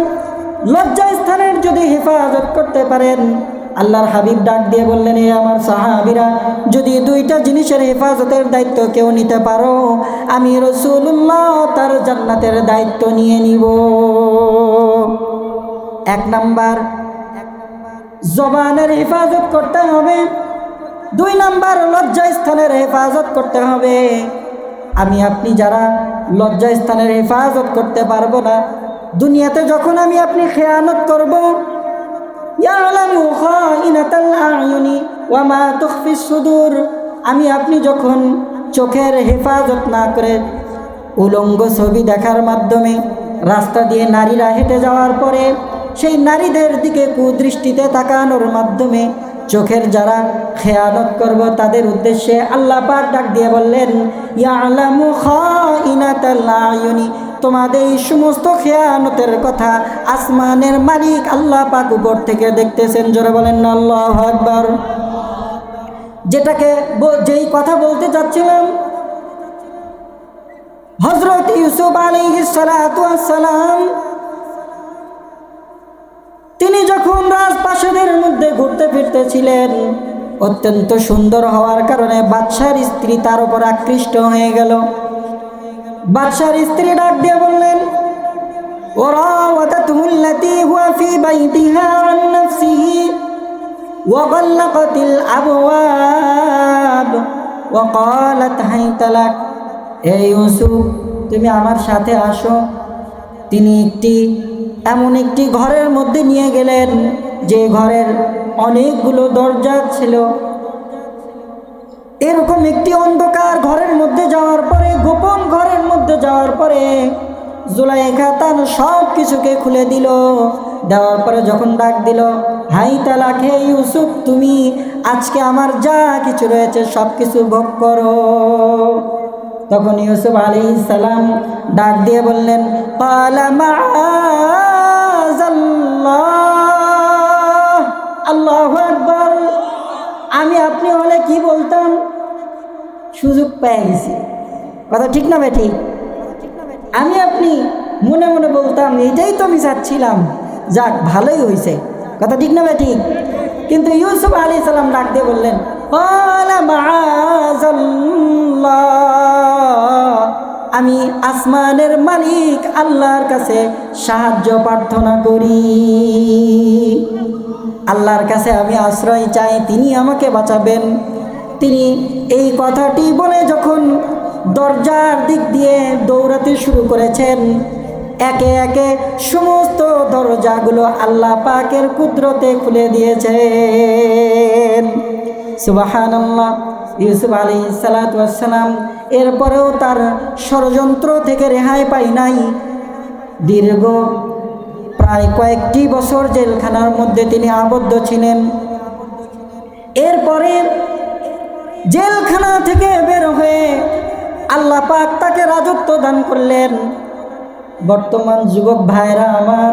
লজ্জাস্থানের যদি হেফাজত করতে পারেন, আল্লাহর হাবিব ডাক দিয়ে বললেন, এ আমার সাহাবীরা, যদি দুইটা জিনিসের হেফাজতের দায়িত্ব কেউ নিতে পারো, আমি রাসূলুল্লাহ তার জান্নাতের দায়িত্ব নিয়ে নিব। এক নাম্বার, জবানের হেফাজত করতে হবে। দুই নাম্বার, লজ্জাস্থানের হেফাজত করতে হবে। আমি আপনি যারা লজ্জাস্থানের হেফাজত করতে পারবো না, দুনিয়াতে যখন আমি আপনি খেয়ানত করব, ইয়ালামু খাইনাতাল আয়ুনি ওয়া মা তুখফিস সুদূর, আমি আপনি যখন চোখের হেফাজত না করে উলঙ্গ ছবি দেখার মাধ্যমে রাস্তা দিয়ে নারীরা হেঁটে যাওয়ার পরে সেই নারীদের দিকে কুদৃষ্টিতে তাকানোর মাধ্যমে চোখের যারা খেয়ানত করব, তাদের উদ্দেশ্যে আল্লাহ পাক ডাক দিয়ে বললেন, ইয়ালামু খাইনাতাল আয়ুনি, তোমাদের এই সমস্ত খেয়ানতের কথা আসমানের মালিক আল্লাহ পাক উপর থেকে দেখতেছেন। জোরে বলেন না আল্লাহু আকবার। যেই কথা বলতে চাচ্ছিলাম, হযরত ইউসুফ আলাইহিস সালাতু ওয়াস সালাম তিনি যখন রাজপ্রাসাদের মধ্যে ঘুরতে ফিরতে ছিলেন, অত্যন্ত সুন্দর হওয়ার কারণে বাদশার স্ত্রী তার উপর আকৃষ্ট হয়ে গেল। বাদশার স্ত্রী ডাক দিয়ে বললেন, ওয়ারাওয়াদাতুল্লাতী হুয়া ফী বাইতিহা আন নাফসিহি ওয়া গাল্লাকাতিল আবওয়াব ওয়া ক্বালাত হাইতা লাক। হে ইউসুফ, তুমি আমার সাথে আসো। তিনি এমন একটি ঘরের মধ্যে নিয়ে গেলেন, যে ঘরের অনেকগুলো দরজা ছিল। এরকম একটি অন্ধকার ঘরের মধ্যে যাওয়ার পরে, গোপন ঘরের মধ্যে যাওয়ার পরে জুলাইখা তার সব কিছুকে খুলে দিল। দেওয়ার পরে যখন ডাক দিল, হাই তালাক, হে ইউসুফ, তুমি আজকে আমার যা কিছু রয়েছে সব কিছু ভোগ করো। তখন ইউসুফ আলাইহিস সালাম ডাক দিয়ে বললেন, ক্বালা মাআযাল্লাহ। আল্লাহু আকবার। আমি আপনি হলে কি বলতাম? সুযোগ পেয়ে গেছি। কথা ঠিক না বেঠিক? আমি আপনি মনে মনে বলতাম, এটাই তো আমি চাচ্ছিলাম, যাক ভালোই হয়েছে। কথা ঠিক না বেঠিক? কিন্তু ইউসুফ আলাইহিস সালাম ডাক দিয়ে বললেন, ক্বালা মাআযাল্লাহ, আমি আসমানের মালিক আল্লাহর কাছে সাহায্য প্রার্থনা করি। আল্লাহর কাছে আমি আশ্রয় চাই, তিনি আমাকে বাঁচাবেন। তিনি এই কথাটি বলে যখন দরজার দিক দিয়ে দৌড়াতে শুরু করেছেন, একে একে সমস্ত দরজাগুলো আল্লাহ পাকের কুদরতে খুলে দিয়েছেন। সুবহানাল্লাহ। ইউসুফ আলাইহিস সালাতু ওয়াস সালাম এরপরেও তার ষড়যন্ত্র থেকে রেহাই পায় নাই। দীর্ঘ প্রায় কয়েকটি বছর জেলখানার মধ্যে তিনি আবদ্ধ ছিলেন। এরপরে জেলখানা থেকে বের হয়ে আল্লাহ পাক তাকে রাজত্ব দান করলেন। বর্তমান যুবক ভাইরা আমার,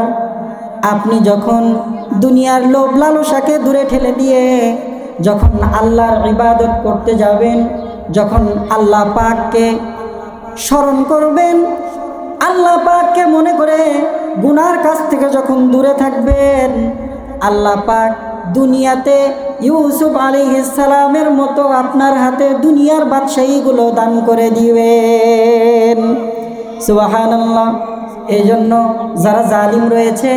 আপনি যখন দুনিয়ার লোভ লালসাকে দূরে ঠেলে দিয়ে যখন আল্লাহর ইবাদত করতে যাবেন, যখন আল্লাহ পাককে স্মরণ করবেন, আল্লাহ পাককে মনে করে গুনার কাছ থেকে যখন দূরে থাকবেন, আল্লাহ পাক দুনিয়াতে ইউসুফ আলাইহিস সালামের মতো আপনার হাতে দুনিয়ার বাদশাহীগুলো দান করে দিবেন। সুবহানাল্লাহ। এই জন্য যারা জালিম রয়েছে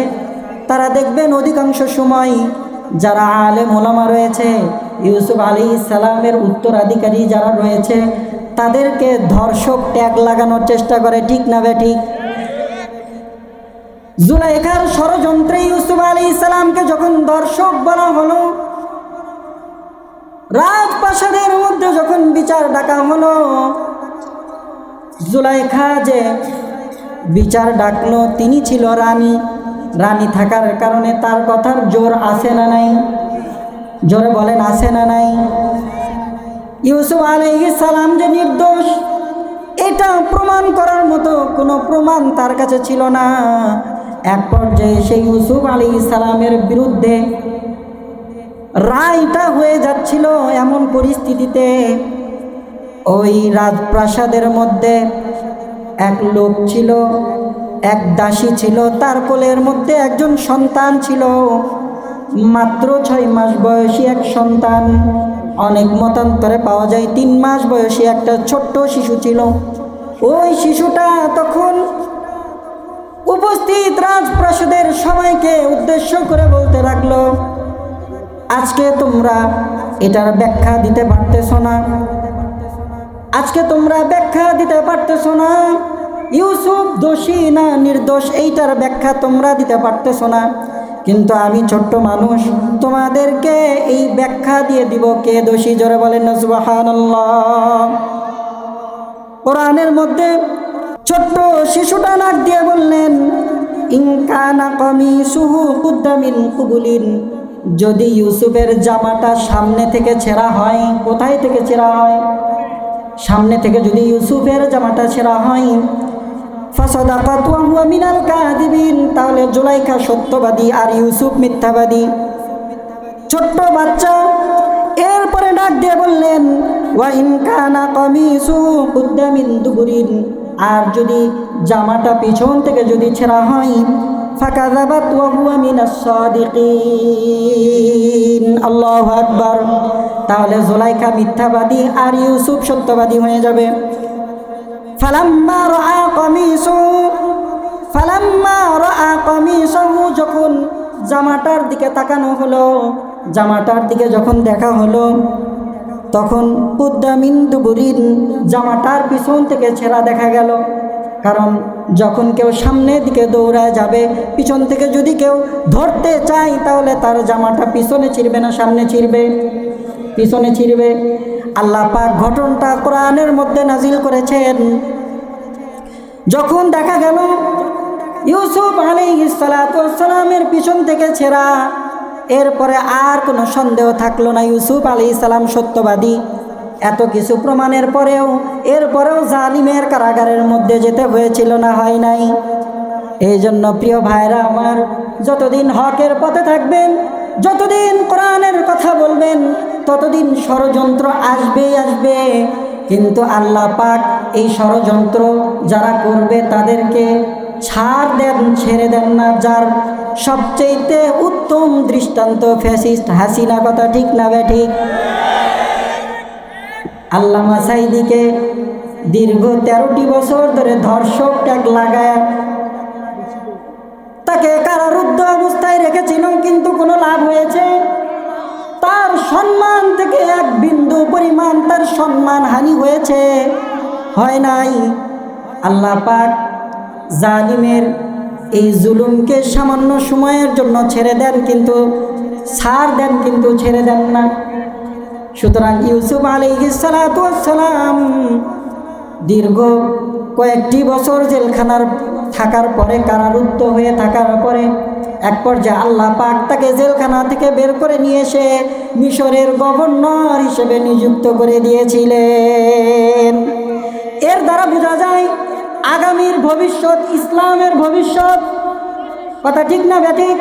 তারা দেখবেন অধিকাংশ সময় যারা আলেম ওলামা রয়েছে, ইউসুফ আলাইহিস সালামের উত্তরাধিকারী যারা রয়েছে, তাদেরকে ধর্ষক ট্যাগ লাগানোর চেষ্টা করে, ঠিক না ঠিক? জুলাইখার ষড়যন্ত্রে ইউসুফ আলাইহিস সালামকে যখন ধর্ষক বলা হলো, রাজপ্রাসাদের মধ্যে যখন বিচার ডাকা হলো, জুলাইখা যে বিচার ডাকলো তিনি ছিল রানী। রানী থাকার কারণে তার কথার জোর আছে না নাই? জোরে বলেন, আছে না নাই? ইউসুফ আলাইহিস সালাম যে নির্দোষ এটা প্রমাণ করার মতো কোনো প্রমাণ তার কাছে ছিল না। এক পর্যায়ে সেই ইউসুফ আলাইহিস সালামের বিরুদ্ধে রায়টা হয়ে যাচ্ছিল। এমন পরিস্থিতিতে ওই রাজপ্রাসাদের মধ্যে এক লোক ছিল, এক দাসী ছিল, তার কোলের মধ্যে একজন সন্তান ছিল, মাত্র 6 মাস বয়সী এক সন্তান। অনেক মতান্তরে পাওয়া যায় 3 মাস বয়সী একটা ছোট্ট শিশু ছিল। ওই শিশুটা তখন উপস্থিত রাজপ্রাসাদের সবাইকে উদ্দেশ্য করে বলতে লাগলো, আজকে তোমরা এটার ব্যাখ্যা দিতে পারতেছো না, আজকে তোমরা ব্যাখ্যা দিতে পারতেছো না ইউসুফ দোষী না নির্দোষ, এইটার ব্যাখ্যা তোমরা দিতে পারতেছো না, কিন্তু আমি ছোট্ট মানুষ, তোমাদেরকে এই ব্যাখ্যা দিয়ে দিব কে দোষী। জোরে বলেন না সুবহানাল্লাহ। কোরআনের মধ্যে ছোট্ট শিশুটা নাক দিয়ে বললেন, ইন কানা কামিসুহু কুদ্দা মিন কুবুলিন, যদি ইউসুফের জামাটা সামনে থেকে ছেঁড়া হয়, কোথায় থেকে ছেঁড়া হয়? সামনে থেকে যদি ইউসুফের জামাটা ছেঁড়া হয়, ফাসাদাকাত ওয়া হুয়া মিনাল কাযিবিন, তাহলে জুলাইখা সত্যবাদী আর ইউসুফ মিথ্যাবাদী। ছোট্ট বাচ্চা এরপরে ডাক দিয়ে বললেন, ওয়া ইন কানা কামিসুহু কুদ্দা মিন দুবুরিন, আর যদি জামাটা পিছন থেকে যদি ছেঁড়া হয়, ফাকাযাবাত ওয়া হুয়া মিনাস সাদিকিন। আল্লাহু আকবার। তাহলে জুলাইখা মিথ্যাবাদী আর ইউসুফ সত্যবাদী হয়ে যাবে। ফালাম্মা রাআ কামিসাহু, যখন জামাটার দিকে তাকানো হলো, জামাটার দিকে যখন দেখা হলো, তখন কুদ্দা মিন দুবুরিন, জামাটার পিছন থেকে ছেঁড়া দেখা গেল। কারণ যখন কেউ সামনের দিকে দৌড়ায় যাবে, পিছন থেকে যদি কেউ ধরতে চায়, তাহলে তার জামাটা পিছনে ছিঁড়বে না সামনে ছিঁড়বে? পিছনে ছিঁড়বে। আল্লাহ পাক ঘটনাটা কোরআনের মধ্যে নাজিল করেছেন। যখন দেখা গেল ইউসুফ আলাইহিস সালাতু ওয়াস সালামের পিছন থেকে ছেঁড়া, এরপরে আর কোনো সন্দেহ থাকলো না ইউসুফ আলাইহিস সালাম সত্যবাদী। এত কিছু প্রমাণের পরেও এরপরেও জালিমের কারাগারের মধ্যে যেতে হয়েছিল না, হয় নাই? এই জন্য প্রিয় ভাইরা আমার, যতদিন হকের পথে থাকবেন, যতদিন কোরআনের কথা বলবেন, ততদিন ষড়যন্ত্র আসবেই আসবে। কিন্তু আল্লাহ পাক এই ষড়যন্ত্র যারা করবে তাদেরকে ছাড় দেন, ছেড়ে দেন না। যার সবচেয়ে উত্তম দৃষ্টান্ত ফ্যাসিস্ট হাসিনা, কথা ঠিক না ঠিক? আল্লামা সাঈদীকে দীর্ঘ 13টি বছর ধরে ধর্ষক ট্যাগ লাগায় তাকে কারারুদ্ধ অবস্থায় রেখেছিল, কিন্তু কোনো লাভ হয়েছে? তার সম্মান থেকে এক বিন্দু পরিমাণ তার সম্মান হানি হয়েছে? হয় নাই। আল্লাহ পাক জালিমের এই জুলুমকে সামান্য সময়ের জন্য ছেড়ে দেন, কিন্তু ছাড় দেন, কিন্তু ছেড়ে দেন না। সুতরাং ইউসুফ আলাইহিস সালাতু ওয়াস সালাম দীর্ঘ কয়েকটি বছর জেলখানার থাকার পরে, কারারুদ্ধ হয়ে থাকার পরে এক পর্যায়ে আল্লাহ পাক তাকে জেলখানা থেকে বের করে নিয়ে এসে মিশরের গভর্নর হিসেবে নিযুক্ত করে দিয়েছিলেন। এর দ্বারা বোঝা যায় আগামীর ভবিষ্যৎ ইসলামের ভবিষ্যৎ। কথা ঠিক না ব্যাঠিক?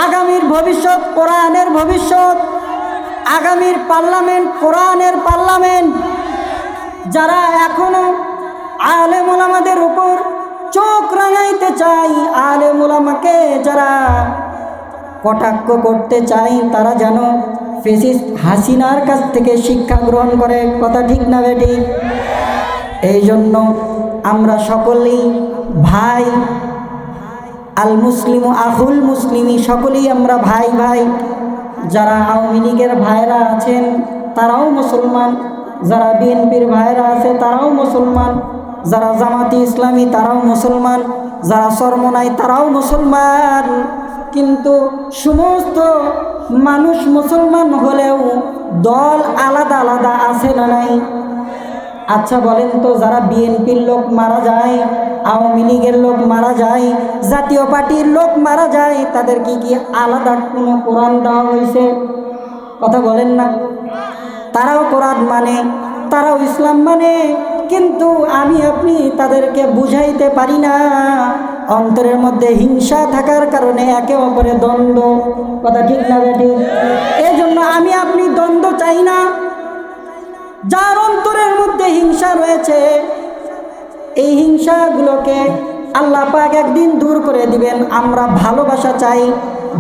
আগামীর ভবিষ্যৎ কোরআনের ভবিষ্যৎ। আগামীর পার্লামেন্ট কোরআনের পার্লামেন্ট। যারা এখনো আলেম ওলামাদের উপর চোখ রাঙাইতে চাই, আলেম ওলামাকে যারা কটাক্ষ করতে চাই, তারা যেন ফ্যাসিস্ট হাসিনার কাছ থেকে শিক্ষা গ্রহণ করে। কথা ঠিক না বেটি? এই জন্য আমরা সকলেই ভাই, আল মুসলিম আহুল মুসলিমি, সকলেই আমরা ভাই ভাই। যারা আওয়ামী লীগের ভাইরা আছেন তারাও মুসলমান, যারা বিএনপির ভাইরা আছে তারাও মুসলমান, যারা জামাতি ইসলামী তারাও মুসলমান, যারা চরমনাই তারাও মুসলমান। কিন্তু সমস্ত মানুষ মুসলমান হলেও দল আলাদা আলাদা আছে না নাই? আচ্ছা বলেন তো, যারা বিএনপির লোক মারা যায়, আওয়ামী লীগের লোক মারা যায়, জাতীয় পার্টির লোক মারা যায়, তাদের কি আলাদা কোনো কোরআন দেওয়া হয়েছে? কথা বলেন না। তারাও কোরআন মানে, তারাও ইসলাম মানে, কিন্তু আমি আপনি তাদেরকে বুঝাইতে পারি না। অন্তরের মধ্যে হিংসা থাকার কারণে একে অপরের দ্বন্দ্ব। কথা ঠিক না বেঠিক? এই জন্য আমি আপনি দ্বন্দ্ব চাই না। যার অন্তরের মধ্যে হিংসা রয়েছে, এই হিংসাগুলোকে আল্লাহ পাক একদিন দূর করে দিবেন। আমরা ভালোবাসা চাই,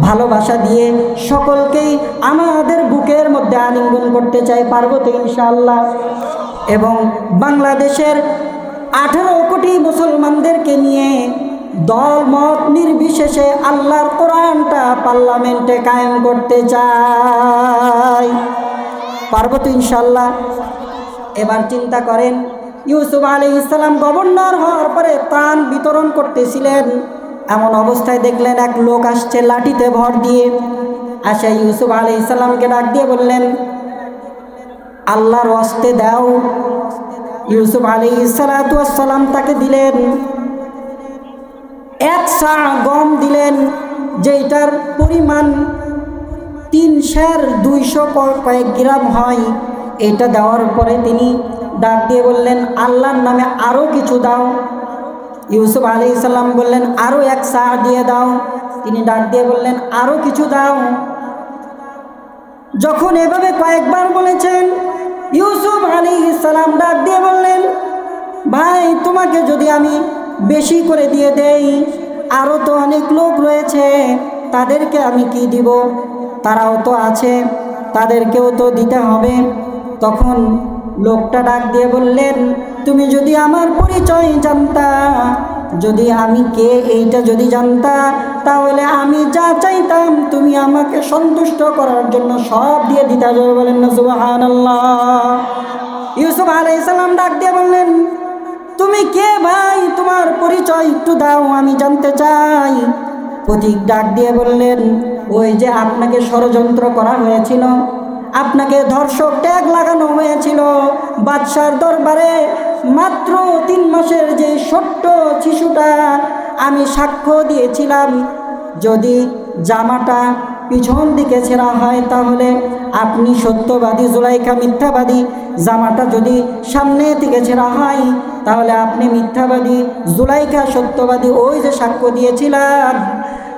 ভালোবাসা দিয়ে সকলকেই আমাদের বুকের মধ্যে আলিঙ্গন করতে চাই। পারবো তো ইনশাআল্লাহ? এবং বাংলাদেশের 18 কোটি মুসলমানদেরকে নিয়ে দল মত নির্বিশেষে আল্লাহর কোরআনটা পার্লামেন্টে কায়েম করতে চাই। পারবো তো ইনশাআল্লাহ? এবার চিন্তা করেন, ইউসুফ আলাইহিস সালাম গভর্নর হওয়ার পরে ত্রাণ বিতরণ করতেছিলেন, এমন অবস্থায় দেখলেন এক লোক আসছে লাঠিতে ভর দিয়ে। আসে ইউসুফ আলাইহিস সালামকে ডাক দিয়ে বললেন, আল্লাহর ওয়াস্তে দাও। ইউসুফ আলাইহিস সালাতু ওয়াস সালাম তাকে দিলেন 1 সা গম দিলেন, যেটার পরিমাণ 3 সের 200 কয়েক গ্রাম হয়। এটা দেওয়ার পরে তিনি ডাক দিয়ে বললেন, আল্লাহর নামে আরও কিছু দাও। ইউসুফ আলাইহিস সালাম বললেন, আরও 1 সা দিয়ে দাও। তিনি ডাক দিয়ে বললেন, আরও কিছু দাও। যখন এভাবে কয়েকবার বলেছেন, ইউসুফ আলাইহিস সালাম ডাক দিয়ে বললেন, ভাই তোমাকে যদি আমি বেশি করে দিয়ে দেই, আরও তো অনেক লোক রয়েছে, তাদেরকে আমি কি দিব? তারাও তো আছে, তাদেরকেও তো দিতে হবে। তখন লোকটা ডাক দিয়ে বললেন, তুমি যদি আমার পরিচয় জানতা, যদি আমি কে এইটা যদি জানতা, তাহলে আমি যা চাইতাম তুমি আমাকে সন্তুষ্ট করার জন্য সব দিয়ে দিতে হবে। বলেন না সুবহানাল্লাহ? ইউসুফ আলাইহিস সালাম ডাক দিয়ে বললেন, তুমি কে ভাই? তোমার পরিচয় একটু দাও, আমি জানতে চাই। পথিক ডাক দিয়ে বললেন, ওই যে আপনাকে ষড়যন্ত্র করা হয়েছিল, আপনাকে ধর্ষক ট্যাগ লাগানো হয়েছিল, বাদশার দরবারে মাত্র 3 মাসের যে ছোট্ট শিশুটা, আমি সাক্ষ্য দিয়েছিলাম যদি জামাটা পিছন দিকে ছেঁড়া হয় তাহলে আপনি সত্যবাদী, জুলাইখা মিথ্যাবাদী। জামাটা যদি সামনে থেকে ছেঁড়া হয় তাহলে আপনি মিথ্যাবাদী, জুলাইখা সত্যবাদী। ওই যে সাক্ষ্য দিয়েছিলাম,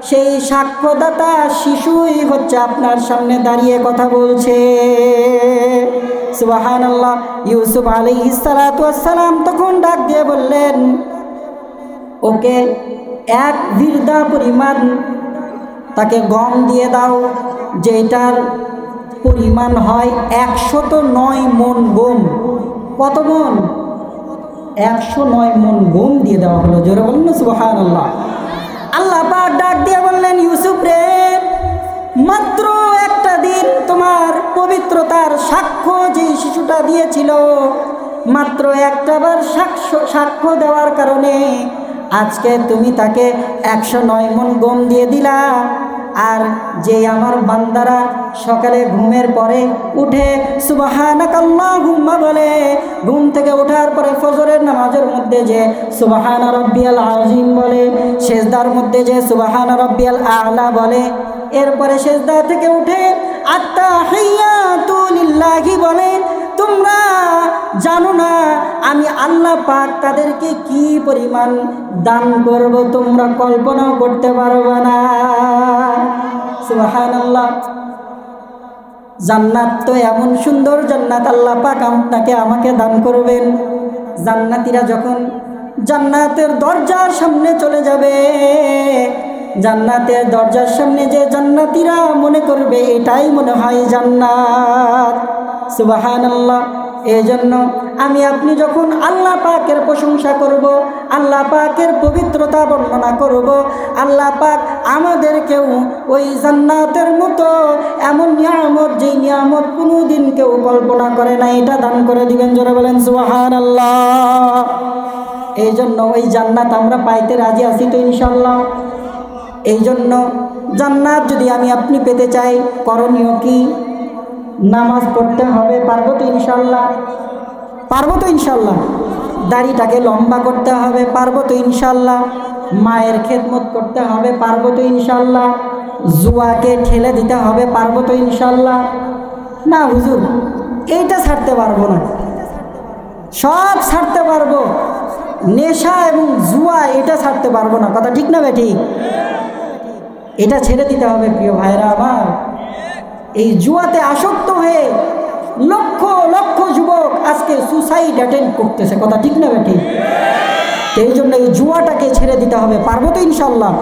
সেই সাক্ষ্যদাতা শিশুই হচ্ছে আপনার সামনে দাঁড়িয়ে কথা বলছে। সুবহানাল্লাহ। ইউসুফ আলাইহিস সালাতু ওয়াস সালাম তখন ডাক দিয়ে বললেন, ওকে 1 বিরদা পরিমাণ তাকে গম দিয়ে দাও, যেটার পরিমাণ হয় 109 মণ গম। কত মণ? 109 মণ গম দিয়ে দেওয়া হলো। জোরে বলুন না সুবহানাল্লাহ। আল্লাহ পাক ডাক দিয়ে বললেন, ইউসুফ রে, মাত্র একটা দিন তোমার পবিত্রতার সাক্ষ্য যেই শিশুটা দিয়েছিল, মাত্র একটাবার সাক্ষ্য দেওয়ার কারণে আজকে তুমি তাকে 109 মণ গম দিয়ে দিলা। আর যে আমার বান্দারা সকালে ঘুমের পরে উঠে সুবহানাকাল্লাহুম্মা বলে, ঘুম থেকে ওঠার পরে ফজরের নামাজের মধ্যে যে সুবহানা রাব্বিয়াল আযীম বলে, সেজদার মধ্যে যে সুবহানা রাব্বিয়াল আ'লা বলে, এরপরে সেজদা থেকে উঠে আত্তাহিয়াতু লিল্লাহি বলে, তোমরা জানো না আমি আল্লাহ পাক তাদেরকে কি পরিমাণ দান করব, তোমরা কল্পনাও করতে পারবে না। সুবহানাল্লাহ। জান্নাত তো এমন সুন্দর জান্নাত আল্লাহ পাক আপনাকে আমাকে দান করবেন। জান্নাতীরা যখন জান্নাতের দরজার সামনে চলে যাবে, জান্নাতের দরজার সামনে যে জান্নাতীরা মনে করবে এটাই মনে হয় জান্নাত। সুবহানাল্লাহ। এই জন্য আমি আপনি যখন আল্লাহ পাকের প্রশংসা করব, আল্লাহ পাকের পবিত্রতা বর্ণনা করব, আল্লাহ পাক আমাদেরকেও ওই জান্নাতের মতো এমন নিয়ামত, যেই নিয়ামত কোনো দিন কেউ কল্পনা করে না, এটা দান করে দিবেন। জোরে বলেন সুবহানাল্লাহ। এই জন্য ওই জান্নাত আমরা পাইতে রাজি আছি তো ইনশাল্লাহ। এই জন্য জান্নাত যদি আমি আপনি পেতে চাই, করণীয় কি? নামাজ পড়তে হবে, পারবো তো ইনশাল্লাহ? পারবো তো ইনশাল্লাহ? দাড়িটাকে লম্বা করতে হবে, পারবো তো ইনশাল্লাহ? মায়ের খেদমত করতে হবে, পারবো তো ইনশাল্লাহ? জুয়াকে ঠেলে দিতে হবে, পারবো তো ইনশাল্লাহ? না হুজুর, এইটা ছাড়তে পারবো না। সব ছাড়তে পারবো, নেশা এবং জুয়া এটা ছাড়তে পারবো না। কথা ঠিক না বেঠিক? এটা ছেড়ে দিতে হবে প্রিয় ভাইরা আমার। এই জুয়াতে আসক্ত হয়ে লক্ষ লক্ষ যুবক আজকে সুসাইড অ্যাটেম্প করতেছে। কথা ঠিক না বেঠিক? এই জন্য এই জুয়াটাকে ছেড়ে দিতে হবে, পারবো তো ইনশাল্লাহ?